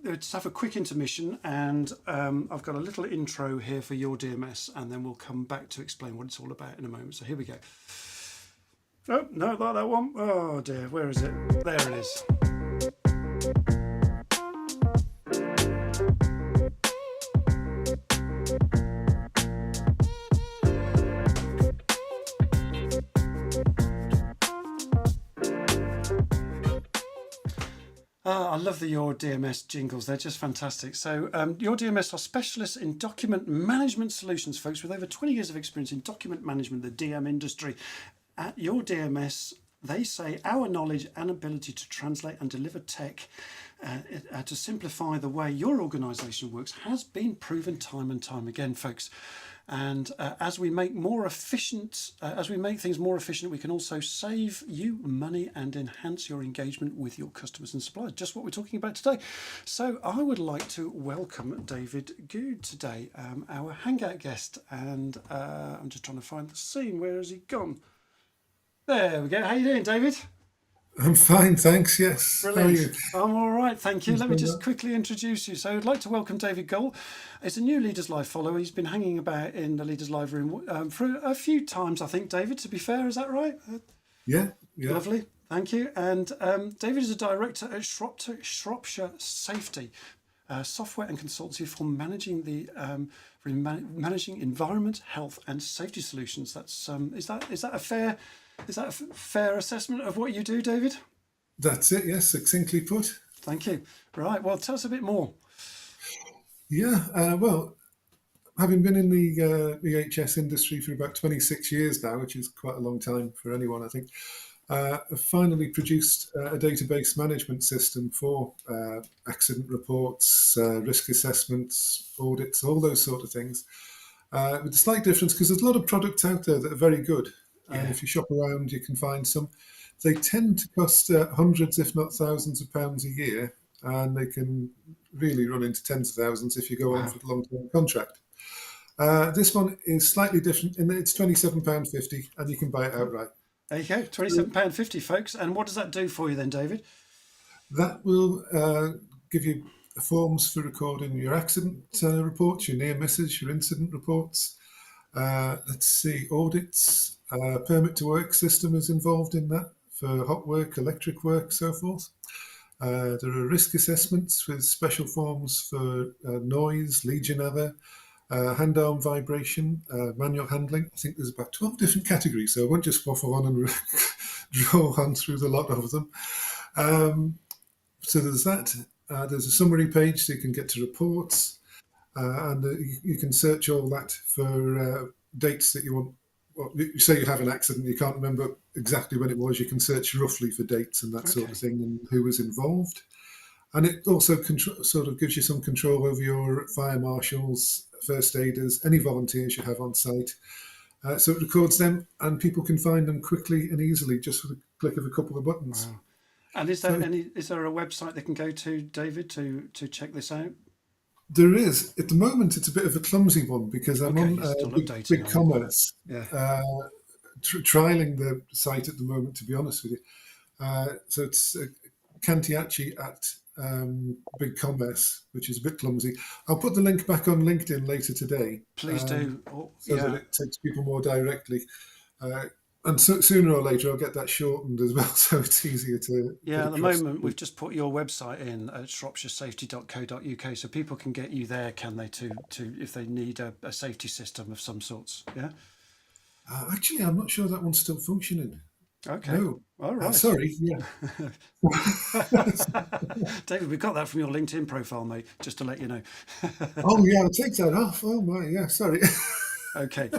let's have a quick intermission, and I've got a little intro here for your DMS, and then we'll come back to explain what it's all about in a moment. So here we go. Oh no, not that one. Oh dear. Where is it? There it is. I love your DMS jingles. They're just fantastic. So your DMS are specialists in document management solutions, folks, with over 20 years of experience in document management, the DM industry. At your DMS, they say our knowledge and ability to translate and deliver tech to simplify the way your organisation works has been proven time and time again, folks. And as we make things more efficient, we can also save you money and enhance your engagement with your customers and suppliers. Just what we're talking about today. So I would like to welcome David Good today, our Hangout guest. And I'm just trying to find the scene. Where has he gone? There we go. How you doing, David? I'm fine, thanks. Yes. Brilliant. How are you? I'm all right, thank you. Thanks Let me very just much. quickly introduce you. So I'd like to welcome David Gold. He's a new Leaders Live follower. He's been hanging about in the Leaders Live room for a few times, I think, David, to be fair. Is that right? Yeah. Lovely. Thank you. And David is a director at Shropshire Safety, software and consultancy for managing managing environment, health, and safety solutions. That's is that a fair assessment of what you do, David? That's it. Yes, succinctly put. Thank you. Right. Well, tell us a bit more. Yeah. Well, having been in the EHS industry for about 26 years now, which is quite a long time for anyone, I think, I've finally produced a database management system for accident reports, risk assessments, audits, all those sort of things. With a slight difference, because there's a lot of products out there that are very good. And if you shop around, you can find some. They tend to cost hundreds, if not thousands of pounds a year, and they can really run into tens of thousands if you go on for the long-term contract. This one is slightly different in that it's £27.50 and you can buy it outright. There you go, £27.50, folks. And what does that do for you then, David? That will give you forms for recording your accident reports, your near misses, your incident reports. Let's see, audits, permit to work system is involved in that for hot work, electric work, so forth. There are risk assessments with special forms for noise, Legionella, hand-arm vibration, manual handling. I think there's about 12 different categories, so I won't just waffle on and draw on through the lot of them. So there's that. There's a summary page so you can get to reports. And you can search all that for dates that you want. Well, you say you have an accident, you can't remember exactly when it was. You can search roughly for dates and that sort of thing and who was involved. And it also sort of gives you some control over your fire marshals, first aiders, any volunteers you have on site. So it records them and people can find them quickly and easily just with a click of a couple of buttons. Wow. And is there a website they can go to, David, to check this out? There is. At the moment, it's a bit of a clumsy one because I'm on Big Commerce, trialing the site at the moment, to be honest with you. So it's Cantiaci at Big Commerce, which is a bit clumsy. I'll put the link back on LinkedIn later today. Please do. So that it takes people more directly. And sooner or later, I'll get that shortened as well, so it's easier to. Yeah, at the moment, we've just put your website in at shropshiresafety.co.uk, so people can get you there, can they, to if they need a safety system of some sorts, yeah? Actually, I'm not sure that one's still functioning. Okay. No. All right. Sorry, yeah. David, we got that from your LinkedIn profile, mate, just to let you know. Oh, yeah, I'll take that off. Oh, my, yeah, sorry. Okay.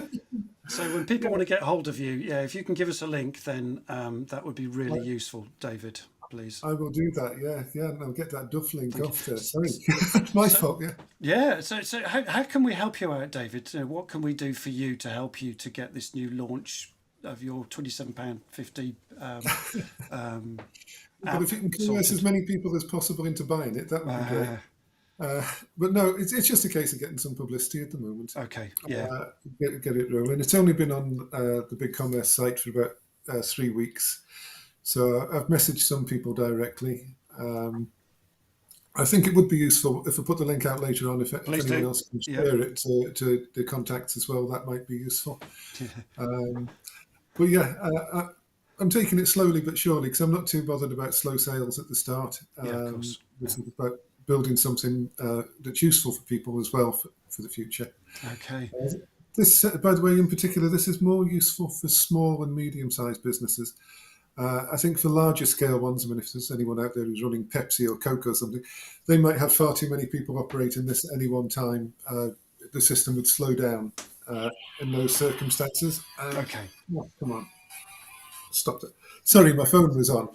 So when people want to get hold of you, yeah, if you can give us a link, then that would be really useful, David, please. I will do that, yeah, and I'll get that Duff link off there. Sorry, my fault, yeah. Yeah, so how can we help you out, David? What can we do for you to help you to get this new launch of your £27.50 But if you can convince as many people as possible into buying it, that would be great. But no, it's just a case of getting some publicity at the moment. Okay, yeah. Get it rolling. It's only been on the Big Commerce site for about 3 weeks. So I've messaged some people directly. I think it would be useful if I put the link out later on, if anyone else can share it to the contacts as well, that might be useful. But yeah, I'm taking it slowly but surely, because I'm not too bothered about slow sales at the start. Of course. This is about building something that's useful for people as well for the future. Okay. This, by the way, in particular, this is more useful for small and medium-sized businesses. I think for larger scale ones, I mean, if there's anyone out there who's running Pepsi or Coke or something, they might have far too many people operating this at any one time. The system would slow down in those circumstances. Okay. Oh, come on. Stop it. Sorry, my phone was on.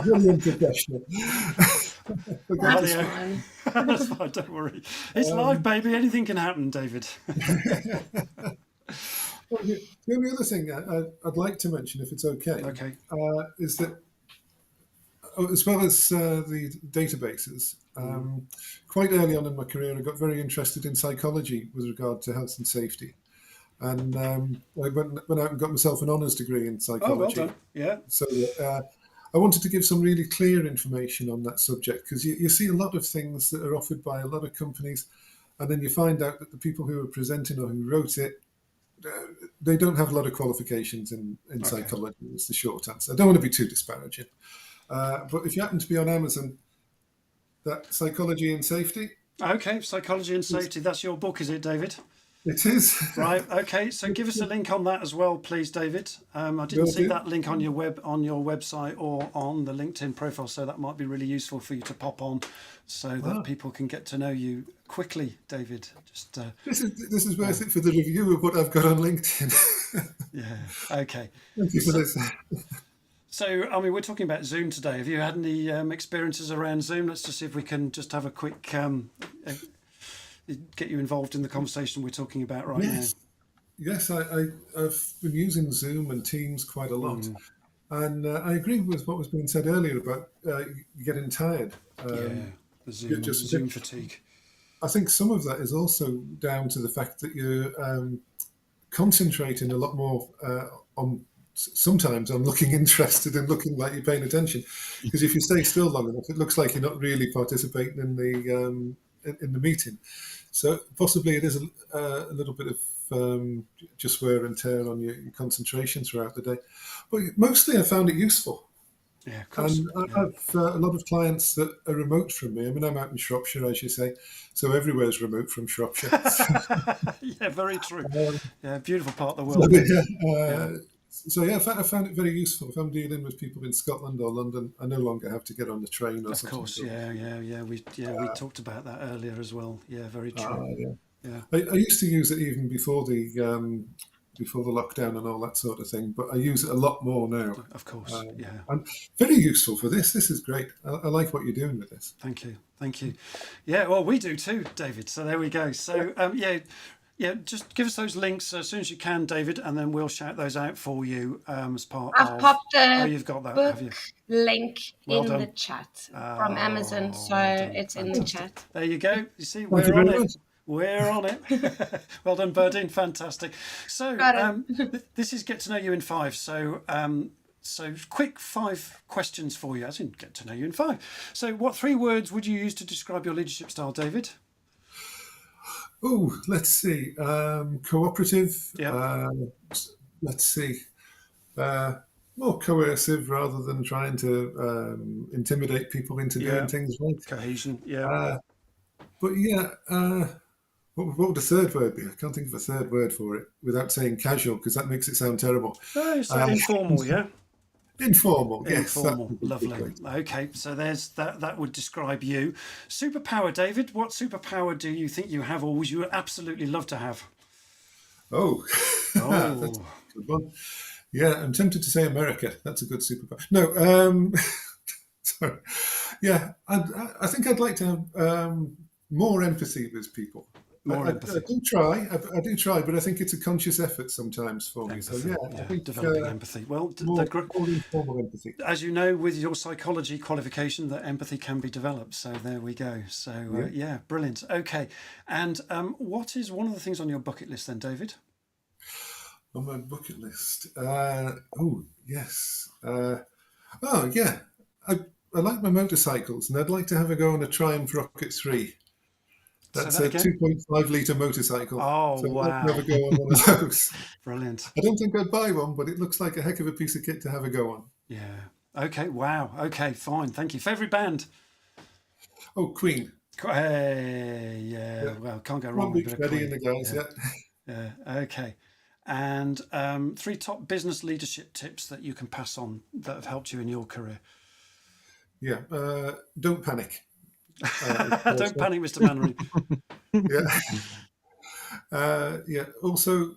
Really unprofessional. That's fine. That's fine, don't worry. It's live, baby. Anything can happen, David. Well, the only other thing I'd like to mention, if it's okay, is that as well as the databases, quite early on in my career, I got very interested in psychology with regard to health and safety. And I went out and got myself an honours degree in psychology. Oh, well done. Yeah. So I wanted to give some really clear information on that subject, because you see a lot of things that are offered by a lot of companies, and then you find out that the people who are presenting or who wrote it, they don't have a lot of qualifications in psychology, is the short answer. I don't want to be too disparaging. But if you happen to be on Amazon, that Psychology and Safety. Okay, Psychology and Safety. That's your book, is it, David? It is. Right. Okay. So give us a link on that as well, please, David. I didn't see that link on your website or on the LinkedIn profile, so that might be really useful for you to pop on, so that people can get to know you quickly, David. Just this is worth it for the review of what I've got on LinkedIn. Yeah. Okay. Thank you for this. So, I mean, we're talking about Zoom today. Have you had any experiences around Zoom? Let's just see if we can just have a quick get you involved in the conversation we're talking about right now. Yes, I've been using Zoom and Teams quite a lot. And I agree with what was being said earlier about getting tired. The Zoom fatigue. I think some of that is also down to the fact that you're concentrating a lot more sometimes on looking interested and looking like you're paying attention. Because if you stay still long enough, it looks like you're not really participating in the meeting. So possibly it is a little bit of just wear and tear on your concentration throughout the day. But mostly I found it useful. Yeah, of course. And I have a lot of clients that are remote from me. I mean, I'm out in Shropshire, as you say, so everywhere's remote from Shropshire. Yeah, very true. Beautiful part of the world. So yeah, I found it very useful. If I'm dealing with people in Scotland or London, I no longer have to get on the train or something. Of course, we talked about that earlier as well. Yeah, very true. I used to use it even before the lockdown and all that sort of thing, but I use it a lot more now. Of course, and very useful for this. This is great. I like what you're doing with this. Thank you. Yeah, well, we do too, David. So there we go. So just give us those links as soon as you can, David, and then we'll shout those out for you as part of. I've popped the you've got that, book have you? Link Well in done. the chat from Amazon, so it's in the chat. There you go. You see, Thank we're you on very it. much. We're on it. Well done, Berdine. Fantastic. So Got it. this is Get to Know You in 5. So So quick 5 questions for you. I didn't get to know you in 5. So what 3 words would you use to describe your leadership style, David? Oh, let's see. Cooperative. Yeah. Let's see. More coercive rather than trying to intimidate people into doing things right. Cohesion. Yeah. But yeah, what would the third word be? I can't think of a third word for it without saying casual, because that makes it sound terrible. Oh, so informal, yeah. Informal, yes. Informal, lovely. Okay, so there's that. That would describe you. Superpower, David. What superpower do you think you have, or would you absolutely love to have? Oh, that's a good one. Yeah, I'm tempted to say America. That's a good superpower. No, sorry. Yeah, I think I'd like to have more empathy with people. More empathy. I do try, but I think it's a conscious effort sometimes for me. So yeah, I think developing empathy. Well, more informal empathy. As you know, with your psychology qualification, that empathy can be developed. So there we go. So yeah, brilliant. Okay, and what is one of the things on your bucket list then, David? On my bucket list. Oh yes. Oh yeah. I like my motorcycles, and I'd like to have a go on a Triumph Rocket 3. That's a 2.5 litre motorcycle. Oh, so wow. I'd like to have a go on one of those. Brilliant. I don't think I'd buy one, but it looks like a heck of a piece of kit to have a go on. Yeah. Okay, wow. Okay, fine. Thank you. Favourite band? Oh, Queen. Hey, yeah. Well, can't go wrong with a bit of Queen. And the guys, yeah. Okay. And 3 top business leadership tips that you can pass on that have helped you in your career. Yeah. Don't panic. Don't panic, Mr. Mannery. Yeah. Also,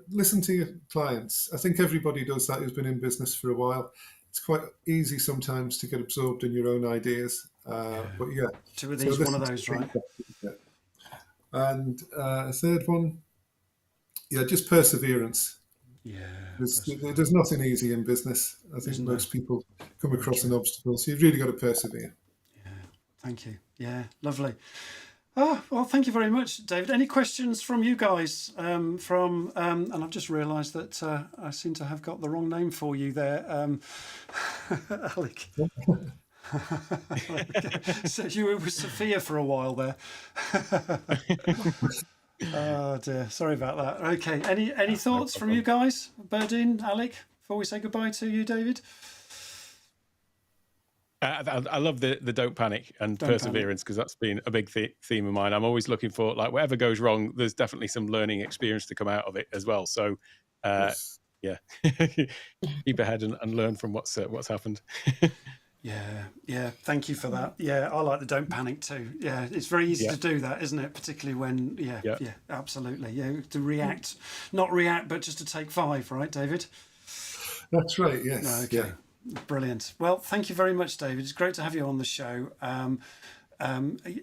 listen to your clients. I think everybody does that who's been in business for a while. It's quite easy sometimes to get absorbed in your own ideas. But yeah. 2 of these, one of those, right? And a third one, just perseverance. Yeah. There's nothing easy in business. I think most people come across an obstacle, so you've really got to persevere. Yeah. Thank you. Yeah. Lovely. Oh, well, thank you very much, David. Any questions from you guys? And I've just realised that I seem to have got the wrong name for you there, Alec. So you were with Sophia for a while there. Oh dear, sorry about that. Okay, any thoughts from you guys, Berdine, Alec, before we say goodbye to you, David? I love the don't panic and perseverance, because that's been a big theme of mine. I'm always looking for, like, whatever goes wrong, there's definitely some learning experience to come out of it as well. So yeah, keep ahead and learn from what's happened. Yeah. Thank you for that. Yeah, I like the don't panic too. Yeah, it's very easy to do that, isn't it? Particularly when, absolutely. Yeah, to react, not react, but just to take 5, right, David? That's right. Yes. Okay. Yeah. Brilliant. Well, thank you very much, David. It's great to have you on the show.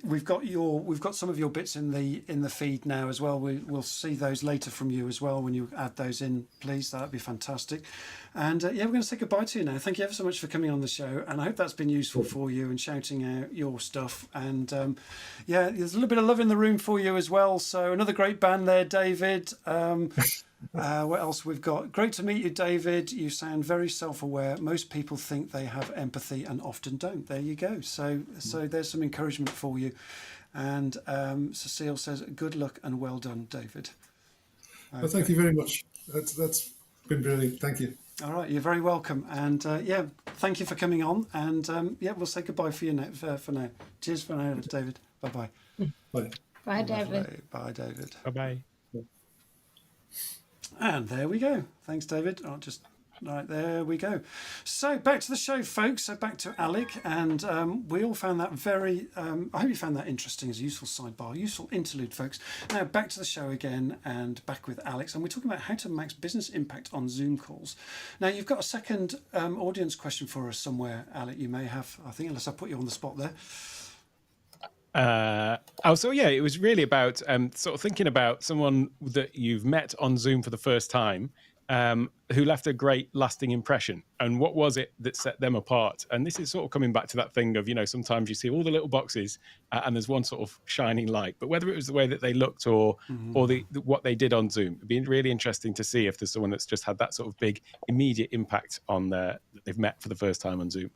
We've got some of your bits in the feed now as well. We'll see those later from you as well when you add those in, please. That'd be fantastic. And we're going to say goodbye to you now. Thank you ever so much for coming on the show, and I hope that's been useful for you and shouting out your stuff. And there's a little bit of love in the room for you as well. So another great band there, David. What else we've got? Great to meet you, David. You sound very self-aware. Most people think they have empathy and often don't. There you go. So there's some encouragement for you. And Cecile says, good luck and well done, David. Okay. Well, thank you very much. That's been brilliant. Thank you. All right, you're very welcome. And thank you for coming on. And we'll say goodbye for you for now. Cheers for now, David. Bye-bye. Bye. Bye, David. Bye, David. Bye-bye. And there we go. Thanks, David. Right, there we go. So back to the show, folks. So back to Alec, and we all found that very, I hope you found that interesting as a useful sidebar, useful interlude, folks. Now back to the show again, and back with Alex, and we're talking about how to max business impact on Zoom calls. Now you've got a second audience question for us somewhere, Alec, you may have, I think, unless I put you on the spot there. It was really about sort of thinking about someone that you've met on Zoom for the first time, who left a great lasting impression. And what was it that set them apart? And this is sort of coming back to that thing of, sometimes you see all the little boxes and there's one sort of shining light, but whether it was the way that they looked or what they did on Zoom, it'd be really interesting to see if there's someone that's just had that sort of big immediate impact on that they've met for the first time on Zoom.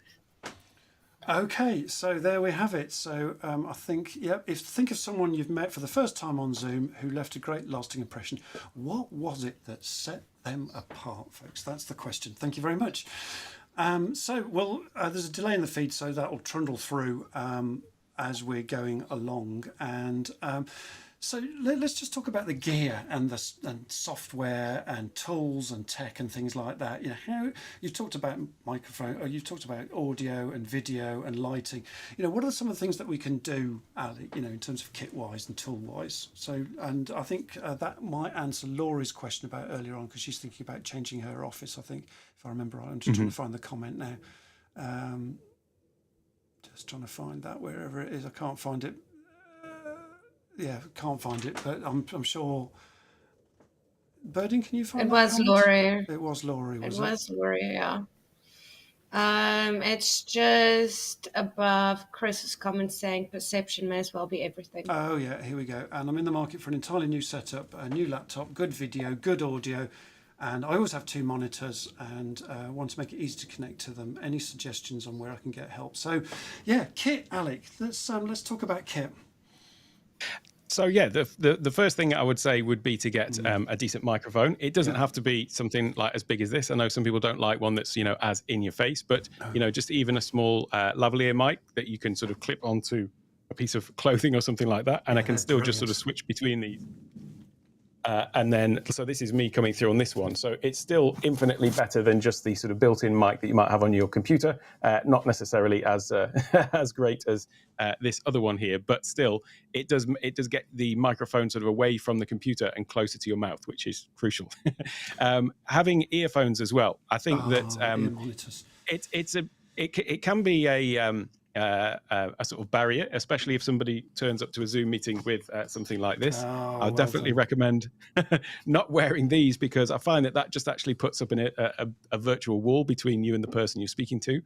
Okay, so there we have it. So I think, think of someone you've met for the first time on Zoom who left a great lasting impression. What was it that set them apart, folks? That's the question. Thank you very much. There's a delay in the feed, so that will trundle through as we're going along. And so let's just talk about the gear and software and tools and tech and things like that. How you've talked about microphone, or you've talked about audio and video and lighting. What are some of the things that we can do, Alec, in terms of kit wise and tool wise? So, and I think that might answer Laurie's question about earlier on, because she's thinking about changing her office. I think, if I remember right, I'm just trying to find the comment now. Just trying to find that wherever it is. I can't find it. Can't find it, but I'm sure. Birding, can you find It that was comment? Laurie. It was Laurie, was it? It was Laurie, yeah. It's just above Chris's comment saying perception may as well be everything. Oh, yeah, here we go. And I'm in the market for an entirely new setup, a new laptop, good video, good audio. And I always have 2 monitors and want to make it easy to connect to them. Any suggestions on where I can get help? So, kit, Alec. Let's talk about kit. So the first thing I would say would be to get a decent microphone. It doesn't have to be something like as big as this. I know some people don't like one that's as in your face, but just even a small lavalier mic that you can sort of clip onto a piece of clothing or something like that, and I can still just sort of switch between these. And then, so this is me coming through on this one. So it's still infinitely better than just the sort of built-in mic that you might have on your computer. Not necessarily as as great as this other one here, but still, it does get the microphone sort of away from the computer and closer to your mouth, which is crucial. Having earphones as well. I think that ear monitors. it can be a sort of barrier, especially if somebody turns up to a Zoom meeting with something like this. I'll definitely recommend not wearing these, because I find that just actually puts up a virtual wall between you and the person you're speaking to.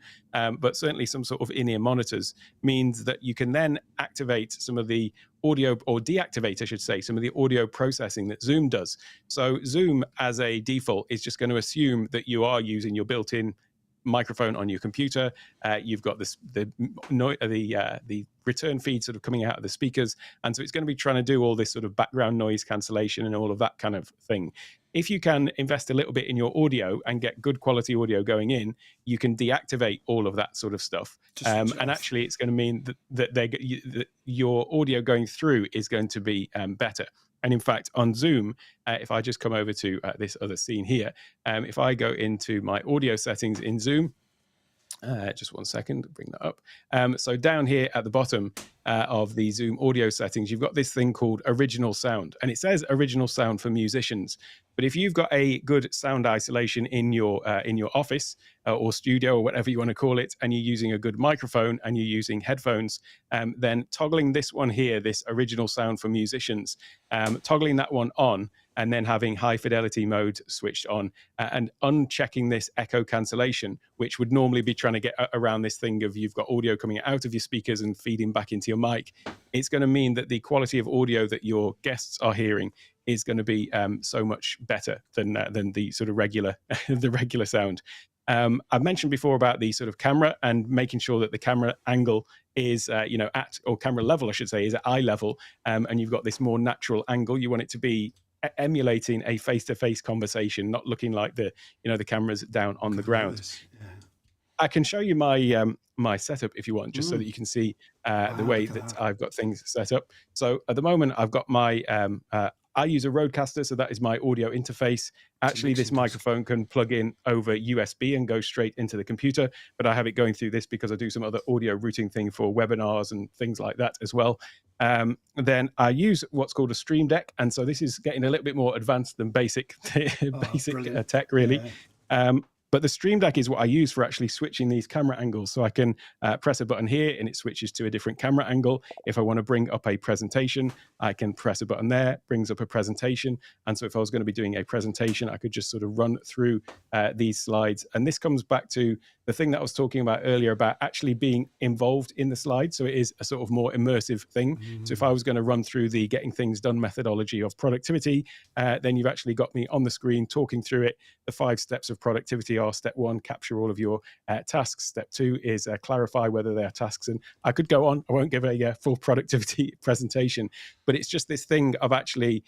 But certainly some sort of in-ear monitors means that you can then activate some of the audio, or deactivate, I should say, some of the audio processing that Zoom does. So Zoom, as a default, is just going to assume that you are using your built-in microphone on your computer. You've got the return feed sort of coming out of the speakers, and so it's going to be trying to do all this sort of background noise cancellation and all of that kind of thing. If you can invest a little bit in your audio and get good quality audio going in, you can deactivate all of that sort of stuff. And actually, it's going to mean that your audio going through is going to be better. And in fact, on Zoom, if I just come over to this other scene here, if I go into my audio settings in Zoom, just one second, bring that up. So down here at the bottom of the Zoom audio settings, you've got this thing called original sound, and it says original sound for musicians. But if you've got a good sound isolation in your office or studio or whatever you want to call it, and you're using a good microphone and you're using headphones, then toggling this one here, this original sound for musicians, toggling that one on, and then having high fidelity mode switched on, and unchecking this echo cancellation, which would normally be trying to get around this thing of you've got audio coming out of your speakers and feeding back into your mic. It's going to mean that the quality of audio that your guests are hearing is going to be so much better than the sort of regular sound. I've mentioned before about the sort of camera and making sure that the camera angle is or camera level, I should say, is at eye level, and you've got this more natural angle. You want it to be emulating a face-to-face conversation, not looking like the camera's down on the ground. Yeah. I can show you my setup if you want, just so that you can see the way that I've got things set up. So at the moment, I've got my I use a Rodecaster, so that is my audio interface. Actually, this microphone can plug in over USB and go straight into the computer, but I have it going through this because I do some other audio routing thing for webinars and things like that as well. Then I use what's called a Stream Deck, and so this is getting a little bit more advanced than basic tech, really. Yeah. But the Stream Deck is what I use for actually switching these camera angles. So I can press a button here and it switches to a different camera angle. If I want to bring up a presentation, I can press a button there, brings up a presentation. And so if I was going to be doing a presentation, I could just sort of run through these slides. And this comes back to the thing that I was talking about earlier about actually being involved in the slide. So it is a sort of more immersive thing. So if I was going to run through the getting things done methodology of productivity, then you've actually got me on the screen talking through it. The 5 steps of productivity are: step 1, capture all of your tasks. Step 2 is clarify whether they are tasks. And I could go on. I won't give a full productivity presentation, but it's just this thing of actually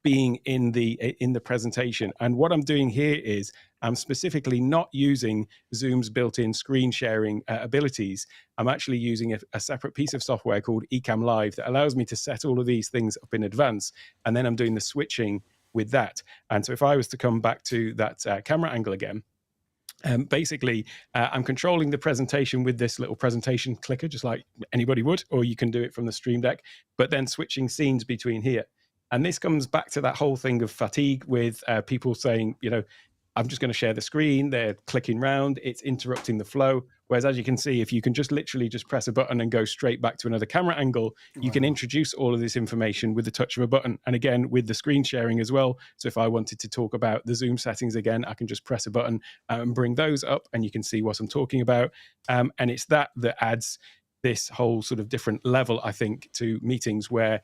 being in the presentation. And what I'm doing here is I'm specifically not using Zoom's built-in screen sharing abilities. I'm actually using a separate piece of software called Ecamm Live that allows me to set all of these things up in advance. And then I'm doing the switching with that. And so if I was to come back to that camera angle again, basically, I'm controlling the presentation with this little presentation clicker, just like anybody would, or you can do it from the Stream Deck, but then switching scenes between here. And this comes back to that whole thing of fatigue with people saying, I'm just going to share the screen. They're clicking round. It's interrupting the flow. Whereas, as you can see, if you can just literally just press a button and go straight back to another camera angle, you can introduce all of this information with the touch of a button. And again, with the screen sharing as well. So if I wanted to talk about the Zoom settings again, I can just press a button and bring those up and you can see what I'm talking about. And it's that adds this whole sort of different level, I think, to meetings where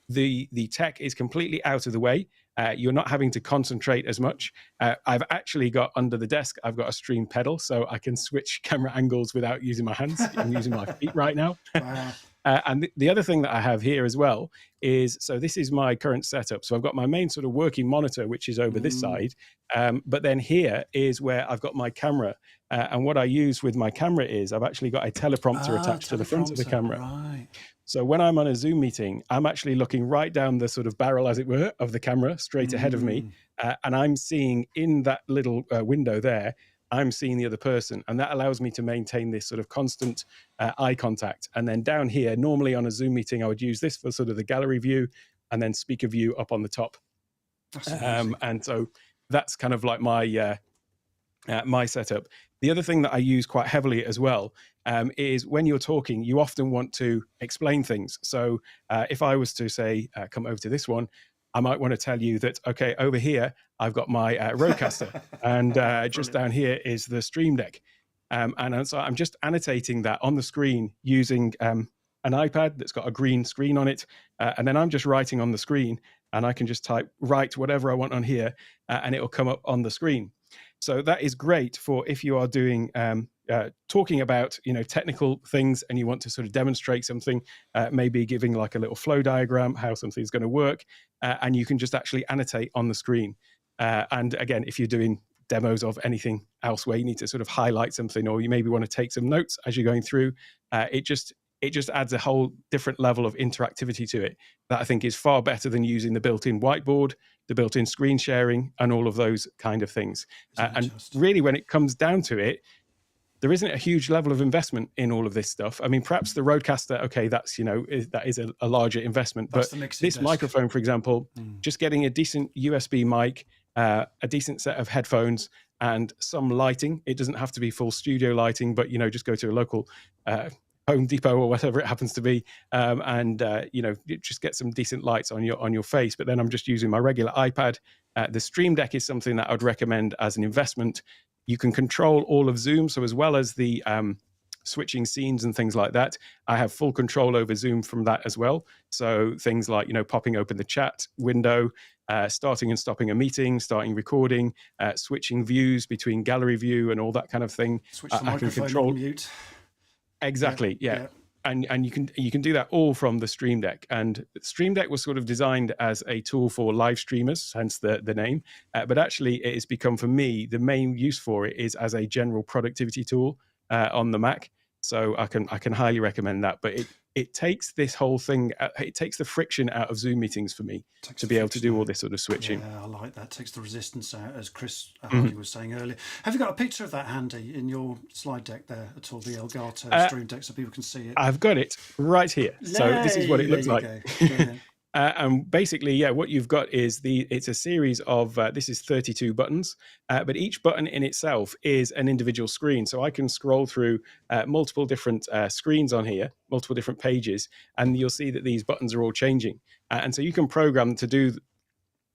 the tech is completely out of the way. You're not having to concentrate as much. I've actually got under the desk, I've got a stream pedal, so I can switch camera angles without using my hands. I'm using my feet right now. Wow. And the other thing that I have here as well is, so this is my current setup. So I've got my main sort of working monitor, which is over this side. But then here is where I've got my camera. And what I use with my camera is I've actually got a teleprompter attached to the front of the camera. Right. So when I'm on a Zoom meeting, I'm actually looking right down the sort of barrel, as it were, of the camera straight ahead of me. And I'm seeing in that little window there, I'm seeing the other person. And that allows me to maintain this sort of constant eye contact. And then down here, normally on a Zoom meeting, I would use this for sort of the gallery view and then speaker view up on the top. And so that's kind of like my my setup. The other thing that I use quite heavily as well is when you're talking, you often want to explain things. So if I was to say, come over to this one, I might want to tell you that, okay, over here, I've got my Rodecaster and just down here is the Stream Deck. And so I'm just annotating that on the screen using an iPad that's got a green screen on it. And then I'm just writing on the screen and I can just write whatever I want on here and it will come up on the screen. So that is great for if you are doing talking about technical things and you want to sort of demonstrate something, maybe giving like a little flow diagram how something's going to work, and you can just actually annotate on the screen. And again, if you're doing demos of anything else where you need to sort of highlight something, or you maybe want to take some notes as you're going through, it just adds a whole different level of interactivity to it that I think is far better than using the built-in whiteboard, the built-in screen sharing, and all of those kind of things. And really, when it comes down to it, there isn't a huge level of investment in all of this stuff. I mean, perhaps the Rodecaster, okay, that's, that is a larger investment. That's but this desk. Microphone, for example, just getting a decent USB mic, a decent set of headphones, and some lighting. It doesn't have to be full studio lighting, but, just go to a local Home Depot or whatever it happens to be, and just get some decent lights on your face. But then I'm just using my regular iPad. The Stream Deck is something that I'd recommend as an investment. You can control all of Zoom, so as well as the switching scenes and things like that, I have full control over Zoom from that as well. So things like popping open the chat window, starting and stopping a meeting, starting recording, switching views between gallery view and all that kind of thing. Switch the microphone on mute. Exactly, yeah. And you can do that all from the Stream Deck. And Stream Deck was sort of designed as a tool for live streamers, hence the name. But actually, it has become, for me, the main use for it is as a general productivity tool on the Mac. So I can highly recommend that. But it takes this whole thing, it takes the friction out of Zoom meetings for me to be able to do all this sort of switching. Yeah, I like that. Takes the resistance out, as Chris Hardy was saying earlier. Have you got a picture of that handy in your slide deck there at all, the Elgato Stream Deck, so people can see it? I've got it right here. So this is what it looks like. And basically, yeah, what you've got is it's a series of, this is 32 buttons, but each button in itself is an individual screen. So I can scroll through multiple different screens on here, multiple different pages, and you'll see that these buttons are all changing. And so you can program to do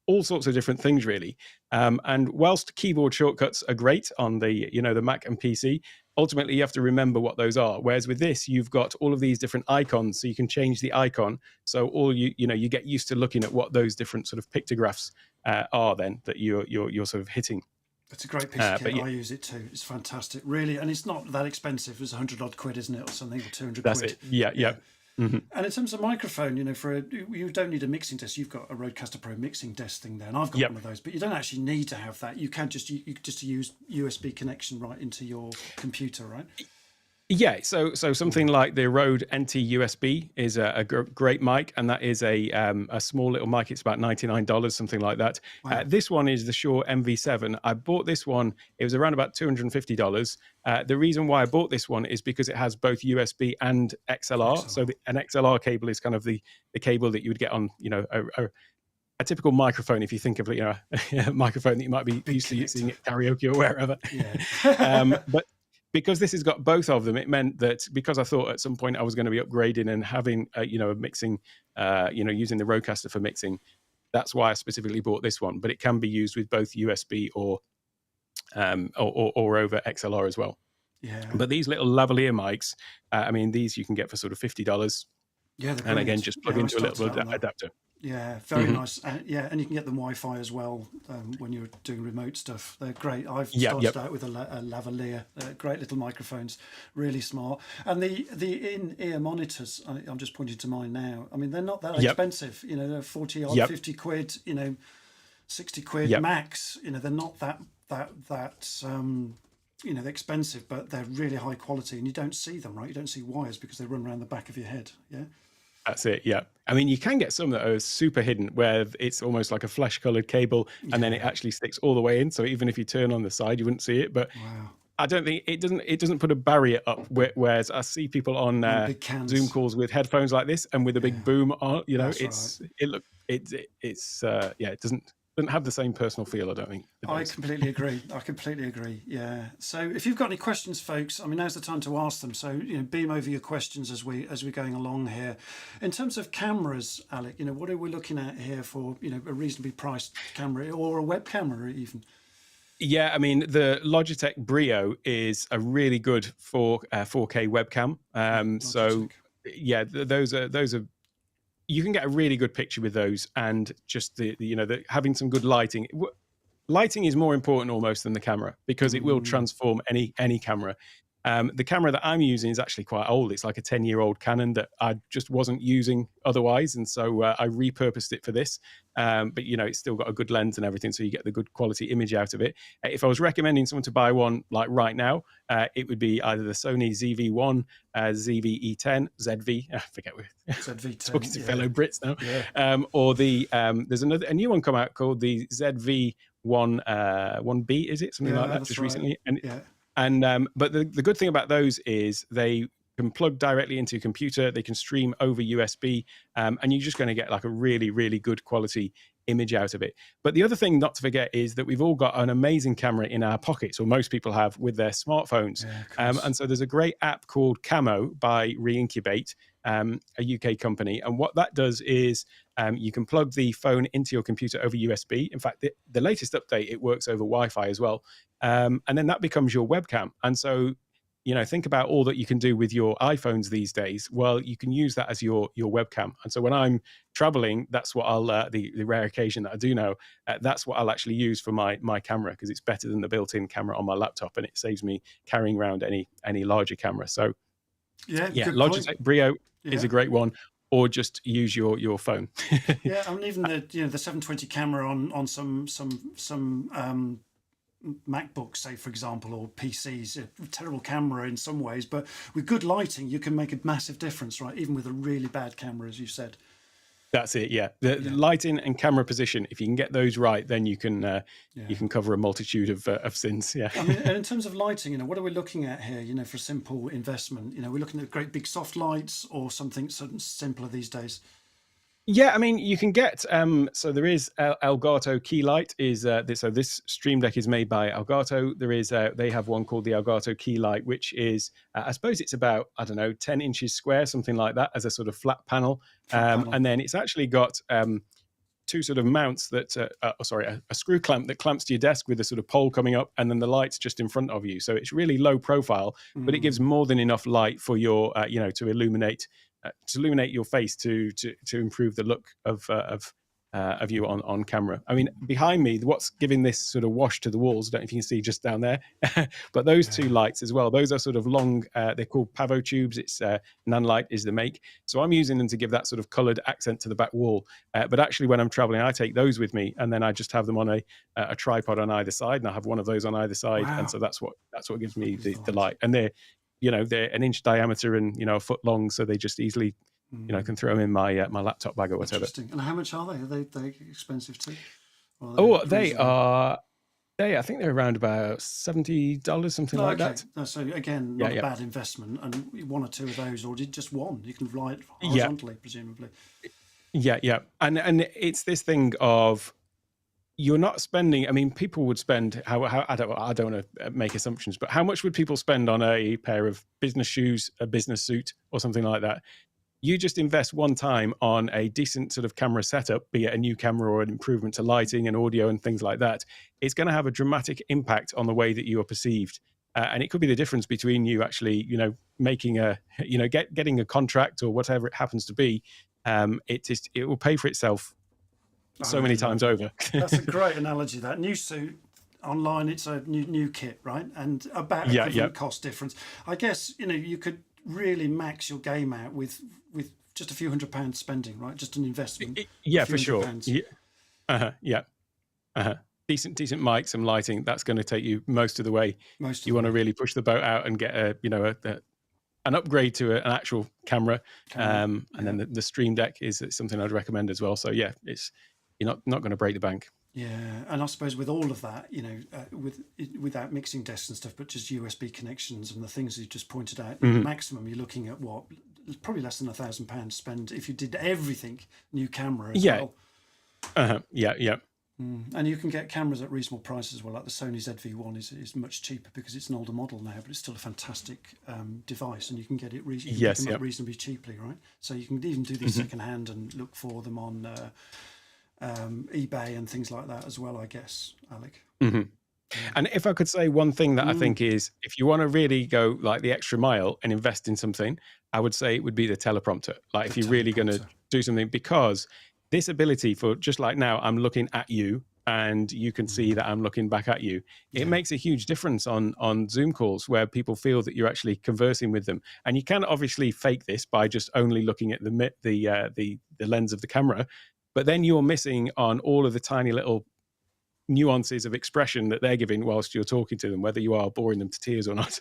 all sorts of different things, really. And whilst keyboard shortcuts are great on the Mac and PC, ultimately you have to remember what those are. Whereas with this, you've got all of these different icons, so you can change the icon. So all you get used to looking at what those different sort of pictographs are then that you're sort of hitting. It's a great piece of kit. I use it too. It's fantastic, really, and it's not that expensive. It's 100 odd quid, isn't it, or something, or 200 That's quid. it. Yeah. Mm-hmm. And in terms of microphone, you don't need a mixing desk. You've got a Rodecaster Pro mixing desk thing there, and I've got one of those. But you don't actually need to have that. You can just use USB connection right into your computer, right? Yeah, so something like the Rode NT USB is a great mic, and that is a small little mic. It's about $99, something like that. Wow. This one is the Shure MV7. I bought this one. It was around about $250. The reason why I bought this one is because it has both USB and XLR. So an XLR cable is kind of the cable that you would get on, a typical microphone, if you think of a microphone that you might be used to using at karaoke or wherever. Yeah. But because this has got both of them, it meant that because I thought at some point I was going to be upgrading and having, a mixing, using the Rodecaster for mixing, that's why I specifically bought this one. But it can be used with both USB or over XLR as well. Yeah. But these little lavalier mics, these you can get for sort of $50. Yeah, and again, just plug into a little adapter. Yeah, very nice. And you can get them Wi-Fi as well when you're doing remote stuff. They're great. I've started out with a lavalier, great little microphones, really smart. And the in-ear monitors, I'm just pointing to mine now. They're not that expensive. They're 40 odd, 50 quid. 60 quid max. They're not that they're expensive, but they're really high quality, and you don't see them, right? You don't see wires because they run around the back of your head. Yeah. That's it, yeah. You can get some that are super hidden where it's almost like a flesh-coloured cable and then it actually sticks all the way in. So even if you turn on the side, you wouldn't see it. But I don't think it doesn't put a barrier up. Whereas I see people on Zoom calls with headphones like this and with a big boom on. It doesn't have the same personal feel, I don't think. I completely agree. Yeah. So if you've got any questions, folks, now's the time to ask them. So beam over your questions as we're going along here. In terms of cameras, Alec, what are we looking at here for a reasonably priced camera or a web camera even? Yeah, the Logitech Brio is a really good 4K webcam. Those are. You can get a really good picture with those, and just the having some good lighting. Lighting is more important almost than the camera because it will transform any camera. The camera that I'm using is actually quite old. It's like a 10-year-old Canon that I just wasn't using otherwise, and so I repurposed it for this. But it's still got a good lens and everything, so you get the good quality image out of it. If I was recommending someone to buy one like right now, it would be either the Sony ZV-1, ZV-E10, ZV. I forget ZV-10. Talking to fellow Brits now. Yeah. Or there's a new one come out called the ZV-1B. Is it something like that? Just recently. And but the good thing about those is they can plug directly into your computer. They can stream over USB, and you're just going to get like a really, really good quality image out of it. But the other thing not to forget is that we've all got an amazing camera in our pockets, or most people have, with their smartphones. And so there's a great app called Camo by Reincubate, a UK company. And what that does is you can plug the phone into your computer over USB. In fact, the latest update, it works over Wi-Fi as well. And then that becomes your webcam. And so, think about all that you can do with your iPhones these days. Well, you can use that as your webcam. And so when I'm traveling, that's what I'll, the rare occasion that I do know, that's what I'll actually use for my camera, because it's better than the built-in camera on my laptop, and it saves me carrying around any larger camera. So Logitech Brio is a great one. Or just use your phone. Even the 720 camera on some MacBooks, say for example, or PCs, a terrible camera in some ways, but with good lighting, you can make a massive difference, right? Even with a really bad camera, as you said. That's it. Yeah, the lighting and camera position. If you can get those right, then you can cover a multitude of sins. Yeah. And in terms of lighting, what are we looking at here? For simple investment, we're looking at great big soft lights or something simpler these days. Yeah, I mean, you can get so there is Elgato Keylight is so this Stream Deck is made by Elgato. There is they have one called the Elgato Keylight, which is I suppose it's about, I don't know, 10 inches square, something like that, as a sort of flat panel. And then it's actually got two sort of mounts that a screw clamp that clamps to your desk with a sort of pole coming up, and then the light's just in front of you. So it's really low profile, but it gives more than enough light for your to illuminate your face to improve the look of you on camera. I mean, behind me, what's giving this sort of wash to the walls, I don't know if you can see just down there, but those two lights as well, those are sort of long, they're called Pavo tubes. It's Nanlite is the make. So I'm using them to give that sort of colored accent to the back wall. But actually when I'm traveling, I take those with me, and then I just have them on a tripod on either side, and I have one of those on either side. Wow. And so that's what gives me the light. And they're an inch diameter and, a foot long. So they just easily, can throw them in my my laptop bag or whatever. Interesting. And how much are they? Are they expensive too? They are. I think they're around about $70, something like that. So again, not a bad investment. And one or two of those, or just one, you can light horizontally, presumably. Yeah. And it's this thing of, you're not spending. I mean, people would spend how I don't want to make assumptions, but how much would people spend on a pair of business shoes, a business suit, or something like that? You just invest one time on a decent sort of camera setup, be it a new camera or an improvement to lighting and audio and things like that. It's going to have a dramatic impact on the way that you are perceived. And it could be the difference between you actually, making getting a contract or whatever it happens to be. It will pay for itself so many times over. That's a great analogy. That new suit online, it's a new kit, right? And about equivalent cost difference. I guess you could really max your game out with just a few £100 spending, right? Just an investment. Yeah, for sure. Decent mics, some lighting. That's going to take you most of the way. You want to really push the boat out and get an upgrade to an actual camera. And then the Stream Deck is something I'd recommend as well. So yeah, you're not going to break the bank. Yeah, and I suppose with all of that, without mixing desks and stuff, but just USB connections and the things you just pointed out, maximum you're looking at probably less than £1,000 spend if you did everything new camera as well. Yeah. And you can get cameras at reasonable prices as well. Like the Sony ZV-1 is much cheaper because it's an older model now, but it's still a fantastic device, and you can get it reasonably cheaply, right? So you can even do these secondhand and look for them on eBay and things like that as well, I guess, Alec. And if I could say one thing that I think is, if you want to really go like the extra mile and invest in something, I would say it would be the teleprompter. Like if you're really going to do something, because this ability for, just like now, I'm looking at you and you can see that I'm looking back at you. It makes a huge difference on Zoom calls where people feel that you're actually conversing with them. And you can obviously fake this by just only looking at the lens of the camera, but then you're missing on all of the tiny little nuances of expression that they're giving whilst you're talking to them, whether you are boring them to tears or not,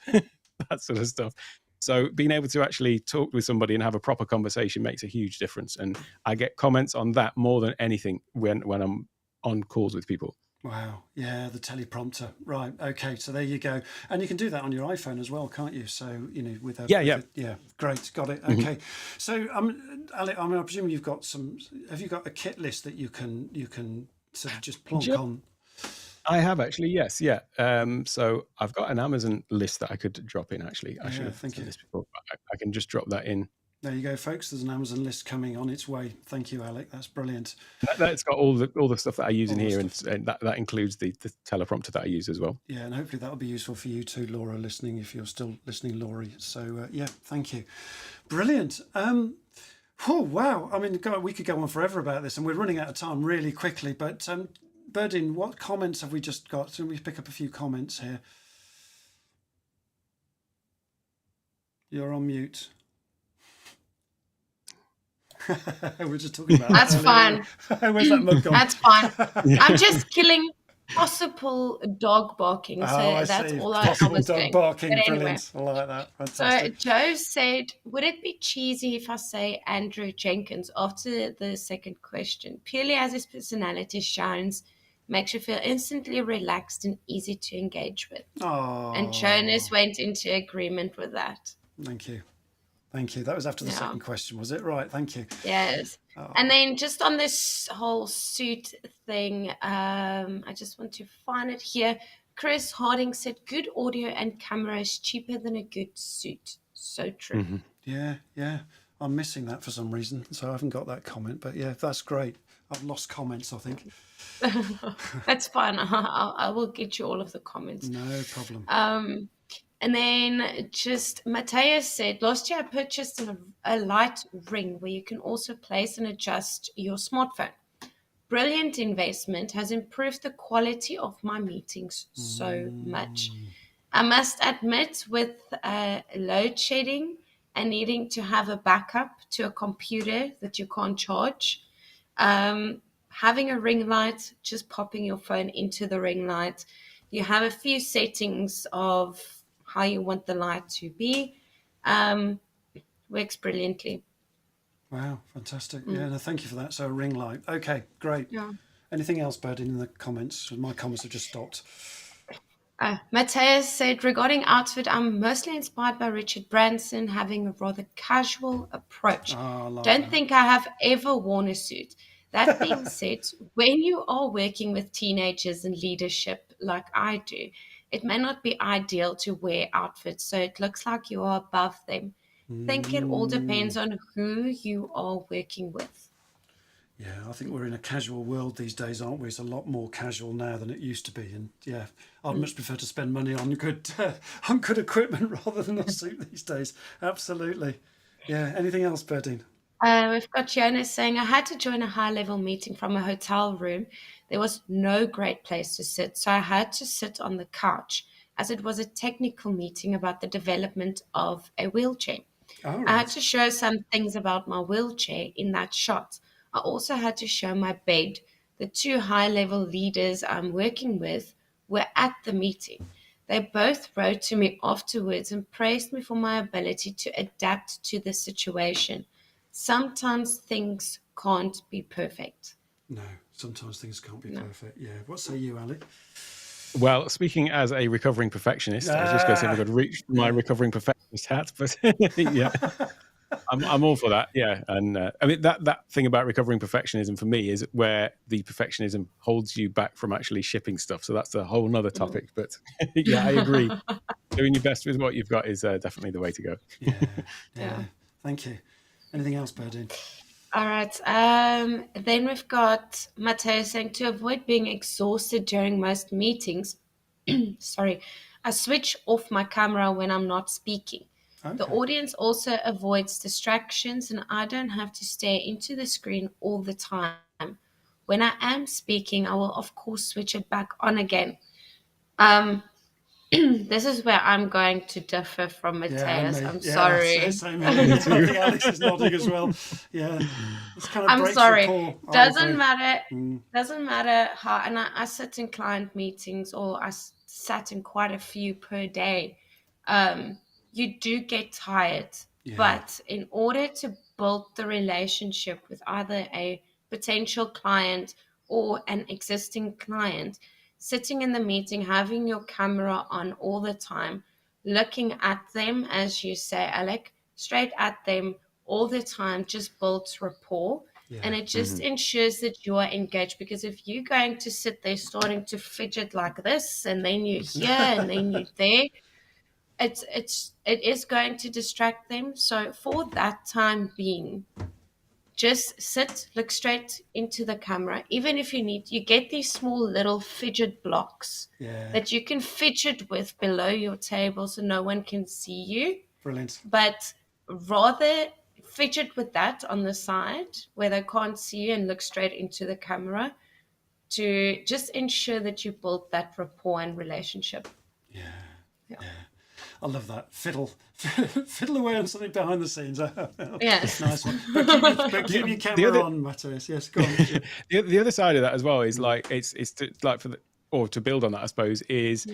that sort of stuff. So being able to actually talk with somebody and have a proper conversation makes a huge difference. And I get comments on that more than anything when I'm on calls with people. Wow. Yeah, the teleprompter. Right. Okay. So there you go. And you can do that on your iPhone as well, can't you? So, with a... Yeah. Great. Got it. Okay. So, Alec, I presume have you got a kit list that you can sort of just plonk on? I have actually, yes. Yeah. So I've got an Amazon list that I could drop in, actually. I should have said this before. I can just drop that in. There you go, folks. There's an Amazon list coming on its way. Thank you, Alec. That's brilliant. That's got all the stuff that I use in here, and that includes the teleprompter that I use as well. Yeah, and hopefully that'll be useful for you too, Laura, listening, if you're still listening, Laurie. So, thank you. Brilliant. Oh, wow. I mean, we could go on forever about this, and we're running out of time really quickly. But, Berdin, what comments have we just got? So we pick up a few comments here. You're on mute. We're just talking about that's fine. Where's that mug gone? That's fine. I'm just killing possible dog barking, so that's all I was doing. Barking, brilliant. I like that. Fantastic. So Joe said, would it be cheesy if I say Andrew Jenkins after the second question? Purely as his personality shines, makes you feel instantly relaxed and easy to engage with. Oh. And Jonas went into agreement with that. Thank you. Thank you. That was after the second question, was it? Right. Thank you. Yes. And then just on this whole suit thing, I just want to find it here. Chris Harding said, good audio and camera is cheaper than a good suit. So true. Mm-hmm. Yeah. I'm missing that for some reason, so I haven't got that comment. But yeah, that's great. I've lost comments, I think. That's fine. I will get you all of the comments. No problem. And then just Matthias said, last year I purchased a light ring where you can also place and adjust your smartphone. Brilliant investment, has improved the quality of my meetings so much. I must admit, with load shedding and needing to have a backup to a computer that you can't charge, having a ring light, just popping your phone into the ring light, you have a few settings of how you want the light to be, works brilliantly. Wow, fantastic. Yeah, no, thank you for that. So a ring light. Okay, great. Yeah. Anything else, Berdine, in the comments? My comments have just stopped. Matthias said, regarding outfit, I'm mostly inspired by Richard Branson, having a rather casual approach. Don't think I have ever worn a suit. That being said, when you are working with teenagers and leadership like I do, it may not be ideal to wear outfits so it looks like you are above them. I think it all depends on who you are working with. Yeah, I think we're in a casual world these days, aren't we? It's a lot more casual now than it used to be. And yeah, I'd much prefer to spend money on good equipment rather than a suit these days. Absolutely. Yeah. Anything else, Berdine? We've got Jonas saying, I had to join a high-level meeting from a hotel room. There was no great place to sit, so I had to sit on the couch, as it was a technical meeting about the development of a wheelchair. Right. I had to show some things about my wheelchair in that shot. I also had to show my bed. The two high-level leaders I'm working with were at the meeting. They both wrote to me afterwards and praised me for my ability to adapt to the situation. Sometimes things can't be perfect. No, sometimes things can't be perfect. Yeah. What say you, Alec? Well, speaking as a recovering perfectionist, I was just going to say if I could reach my recovering perfectionist hat, but yeah, I'm all for that. Yeah, and I mean that thing about recovering perfectionism for me is where the perfectionism holds you back from actually shipping stuff. So that's a whole nother topic. But yeah, I agree. Doing your best with what you've got is definitely the way to go. Yeah. Thank you. Anything else, Berdine? All right. Then we've got Matteo saying, to avoid being exhausted during most meetings, sorry, I switch off my camera when I'm not speaking. Okay. The audience also avoids distractions, and I don't have to stare into the screen all the time. When I am speaking, I will, of course, switch it back on again. This is where I'm going to differ from Matthias. I'm sorry. Same here. I think Alex is nodding as well. Yeah, it's kind of I'm sorry. Doesn't matter how. And I sit in client meetings, or I sat in quite a few per day. You do get tired, but in order to build the relationship with either a potential client or an existing client, sitting in the meeting, having your camera on all the time, looking at them, as you say, Alec, straight at them all the time, just builds rapport. And it just ensures that you are engaged, because if you're going to sit there starting to fidget like this, and then you're here and then you're there, it is going to distract them. So for that time being, just sit, look straight into the camera. Even if you get these small little fidget blocks that you can fidget with below your table so no one can see you. Brilliant. But rather fidget with that on the side where they can't see you, and look straight into the camera to just ensure that you build that rapport and relationship. Yeah. I love that. Fiddle away on something behind the scenes. Yes. Nice one. But keep your camera on, Matthias. Yes, go on. The other side of that as well is like it's to build on that, I suppose, is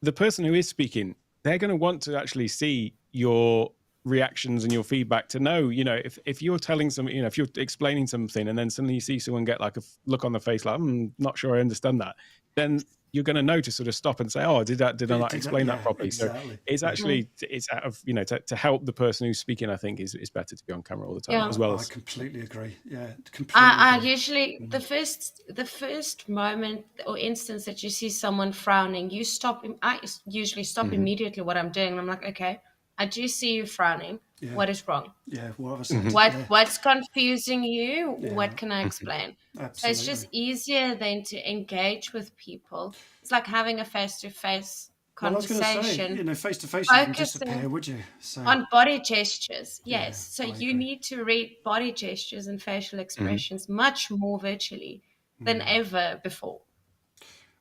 the person who is speaking, they're going to want to actually see your reactions and your feedback to know, if you're telling some, if you're explaining something and then suddenly you see someone get like a look on the face like, I'm not sure I understand that, then you're going to know to sort of stop and say, oh, did I not explain that properly? Exactly. So it's actually, it's out of, to help the person who's speaking, I think is better to be on camera all the time, as well as. I completely agree. Yeah, completely I agree. usually, the first moment or instance that you see someone frowning, you stop. I usually stop immediately what I'm doing. And I'm like, okay, I do see you frowning. Yeah. What is wrong? Yeah, what have I said? What's confusing you? What can I explain? Absolutely. So it's just easier then to engage with people. It's like having a face-to-face conversation. Well, I was going to say, face-to-face, you wouldn't disappear, would you? So, on body gestures, yes. Yeah, So I you agree. need to read body gestures and facial expressions much more virtually than ever before.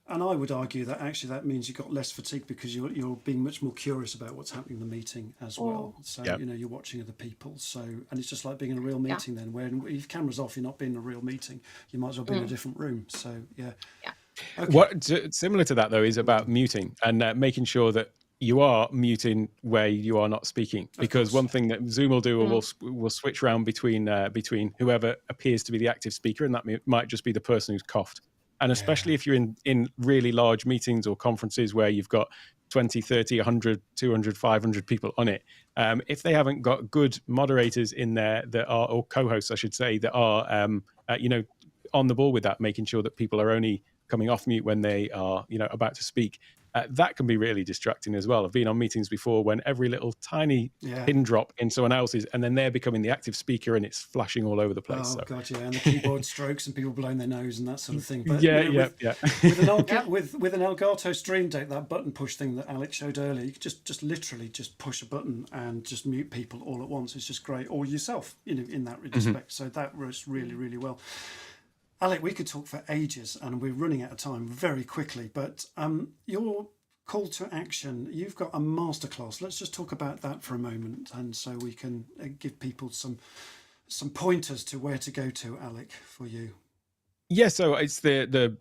And I would argue that actually that means you've got less fatigue because you're being much more curious about what's happening in the meeting as well. So you're watching other people. So, and it's just like being in a real meeting then, where if camera's off, you're not being in a real meeting. You might as well be in a different room. So yeah. Okay. What similar to that though is about muting and making sure that you are muting where you are not speaking, because one thing that Zoom will do will switch around between whoever appears to be the active speaker, and that might just be the person who's coughed. And especially if you're in really large meetings or conferences where you've got 20, 30, 100, 200, 500 people on it, if they haven't got good moderators in there that are, or co-hosts, I should say, that are, on the ball with that, making sure that people are only coming off mute when they are, about to speak, that can be really distracting as well. I've been on meetings before when every little tiny pin drop in someone else's, and then they're becoming the active speaker, and it's flashing all over the place. Oh God, yeah, and the keyboard strokes and people blowing their nose and that sort of thing. But with an Elgato Stream Deck, that button push thing that Alex showed earlier, you could just literally just push a button and just mute people all at once. It's just great, or yourself, in that respect. So that works really, really well. Alec, we could talk for ages, and we're running out of time very quickly. But your call to action, you've got a masterclass. Let's just talk about that for a moment, and so we can give people some pointers to where to go to, Alec, for you. Yeah, so it's the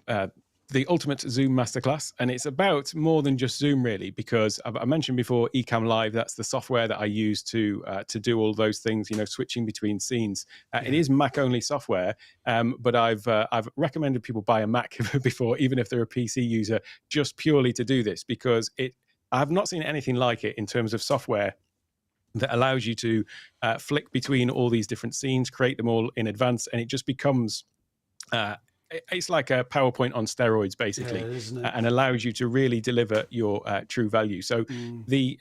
ultimate Zoom masterclass, and it's about more than just Zoom really, because I mentioned before Ecamm Live. That's the software that I use to do all those things, switching between scenes. It is Mac only software, but I've recommended people buy a Mac before, even if they're a PC user, just purely to do this, because I've not seen anything like it in terms of software that allows you to flick between all these different scenes, create them all in advance, and it just becomes it's like a PowerPoint on steroids, basically, and allows you to really deliver your true value. So the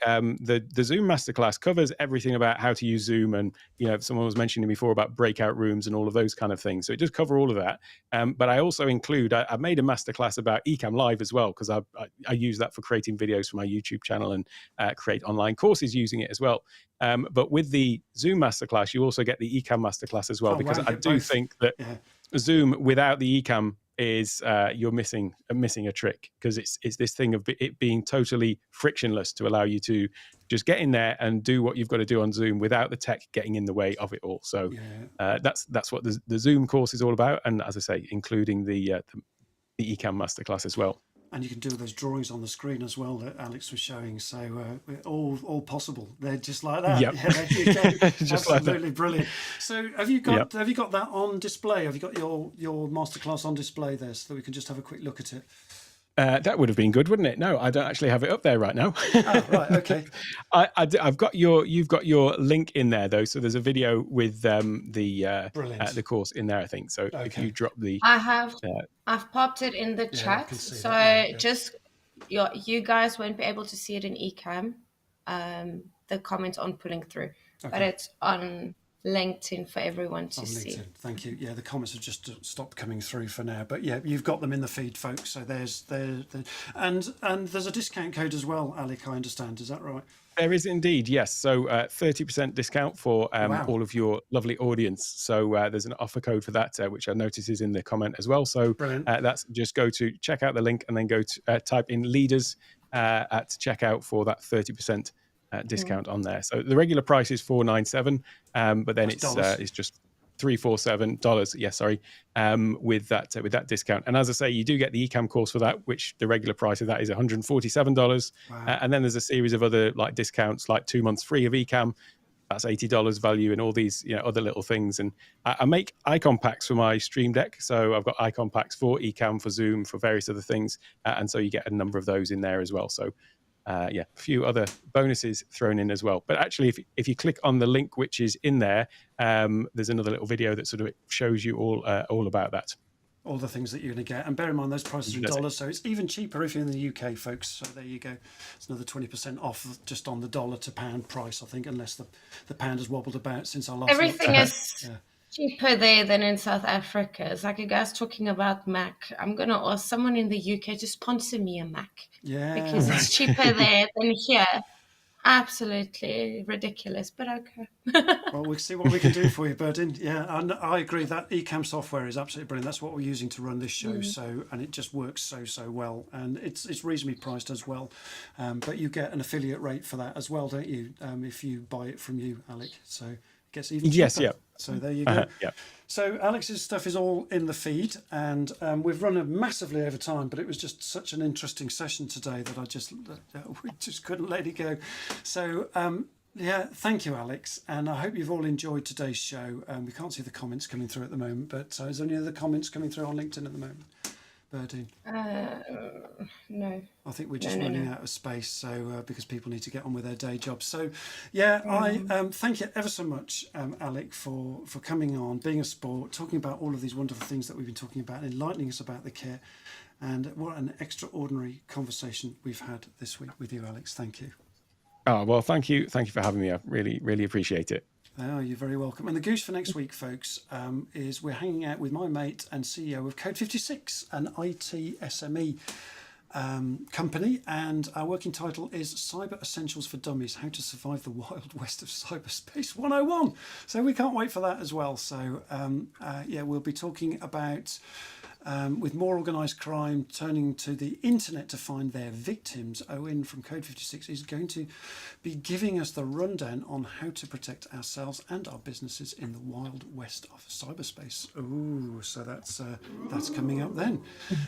Zoom Masterclass covers everything about how to use Zoom, and someone was mentioning before about breakout rooms and all of those kind of things. So it does cover all of that. But I also include, I made a masterclass about Ecamm Live as well, because I use that for creating videos for my YouTube channel and create online courses using it as well. But with the Zoom Masterclass, you also get the Ecamm Masterclass as well, because I do think that Zoom without the Ecamm is you're missing a trick, because it's this thing of it being totally frictionless to allow you to just get in there and do what you've got to do on Zoom without the tech getting in the way of it all. So that's what the Zoom course is all about, and as I say, including the Ecamm Masterclass as well. And you can do those drawings on the screen as well that Alex was showing. So all possible. They're just like that. Yep. Yeah, just absolutely like brilliant. So have you got that on display? Have you got your masterclass on display there, so that we can just have a quick look at it? That would have been good, wouldn't it? No, I don't actually have it up there right now. Oh, right, okay. I've got you've got your link in there though, so there's a video with the course in there, I think. So if you drop the, I've popped it in the chat, so just you guys won't be able to see it in Ecamm, the comments on putting through, but it's on LinkedIn for everyone to see. Thank you. Yeah, the comments have just stopped coming through for now, but yeah, you've got them in the feed, folks. So and there's a discount code as well, Alec, I understand. Is that right? There is indeed, yes. So 30% discount for all of your lovely audience. So there's an offer code for that, which I notice is in the comment as well. So that's just go to check out the link and then go to type in leaders at checkout for that 30% discount on there. So the regular price is $497, but then it's just $347. Yes, sorry, with that discount. And as I say, you do get the Ecamm course for that, which the regular price of that is $147. Wow. And then there's a series of other like discounts, like 2 months free of Ecamm, that's $80 value, and all these other little things. And I make icon packs for my Stream Deck, so I've got icon packs for Ecamm, for Zoom, for various other things, and so you get a number of those in there as well. So a few other bonuses thrown in as well. But actually, if you click on the link which is in there, there's another little video that sort of shows you all about that. All the things that you're going to get. And bear in mind, those prices are in dollars, so it's even cheaper if you're in the UK, folks. So there you go. It's another 20% off just on the dollar to pound price, I think, unless the pound has wobbled about since our last... Everything is cheaper there than in South Africa. It's like a guy's talking about Mac. I'm going to ask someone in the UK to sponsor me a Mac. Yeah. Because it's cheaper there than here. Absolutely ridiculous, but okay. Well, we'll see what we can do for you, Berdin. Yeah, and I agree that Ecamm software is absolutely brilliant. That's what we're using to run this show. So, and it just works so well, and it's reasonably priced as well. But you get an affiliate rate for that as well, don't you? If you buy it from you, Alec. So it gets even cheaper. Yes, yeah. So there you go. Yeah. So Alex's stuff is all in the feed, and we've run massively over time, but it was just such an interesting session today that we just couldn't let it go. So thank you, Alex, and I hope you've all enjoyed today's show. We can't see the comments coming through at the moment, but is there any other comments coming through on LinkedIn at the moment? Berdine? No. I think we're just running out of space, so because people need to get on with their day jobs. So, I thank you ever so much, Alec, for coming on, being a sport, talking about all of these wonderful things that we've been talking about, enlightening us about the kit, and what an extraordinary conversation we've had this week with you, Alex. Thank you. Oh, well, thank you for having me. I really, really appreciate it. Oh, you're very welcome. And the goose for next week, folks, is we're hanging out with my mate and CEO of Code 56, an IT SME company, and our working title is Cyber Essentials for Dummies: How to Survive the Wild West of Cyberspace 101. So we can't wait for that as well. So we'll be talking about with more organised crime turning to the internet to find their victims. Owen from Code 56 is going to be giving us the rundown on how to protect ourselves and our businesses in the wild west of cyberspace. Ooh, so that's coming up then.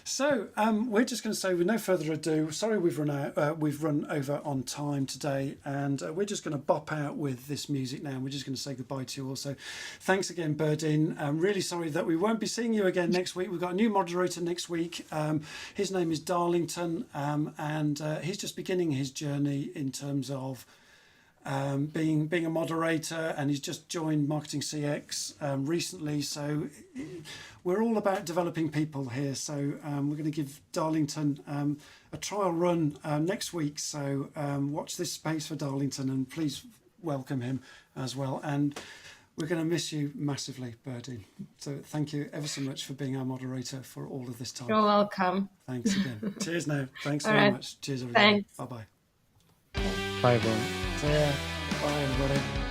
So we're just going to say, with no further ado, sorry we've run over on time today, and we're just going to bop out with this music now, and we're just going to say goodbye to you all. So thanks again, Berdine. I'm really sorry that we won't be seeing you again next week. We've got a new moderator next week. His name is Darlington, and he's just beginning his journey in terms of being a moderator, and he's just joined Marketing CX recently. So we're all about developing people here. So we're going to give Darlington a trial run next week. So watch this space for Darlington, and please welcome him as well. And we're going to miss you massively, Berdine. So thank you ever so much for being our moderator for all of this time. You're welcome. Thanks again. Cheers now. Thanks All very right. much. Cheers, everybody. Thanks. Bye-bye. Bye, everyone. See ya. Bye, everybody.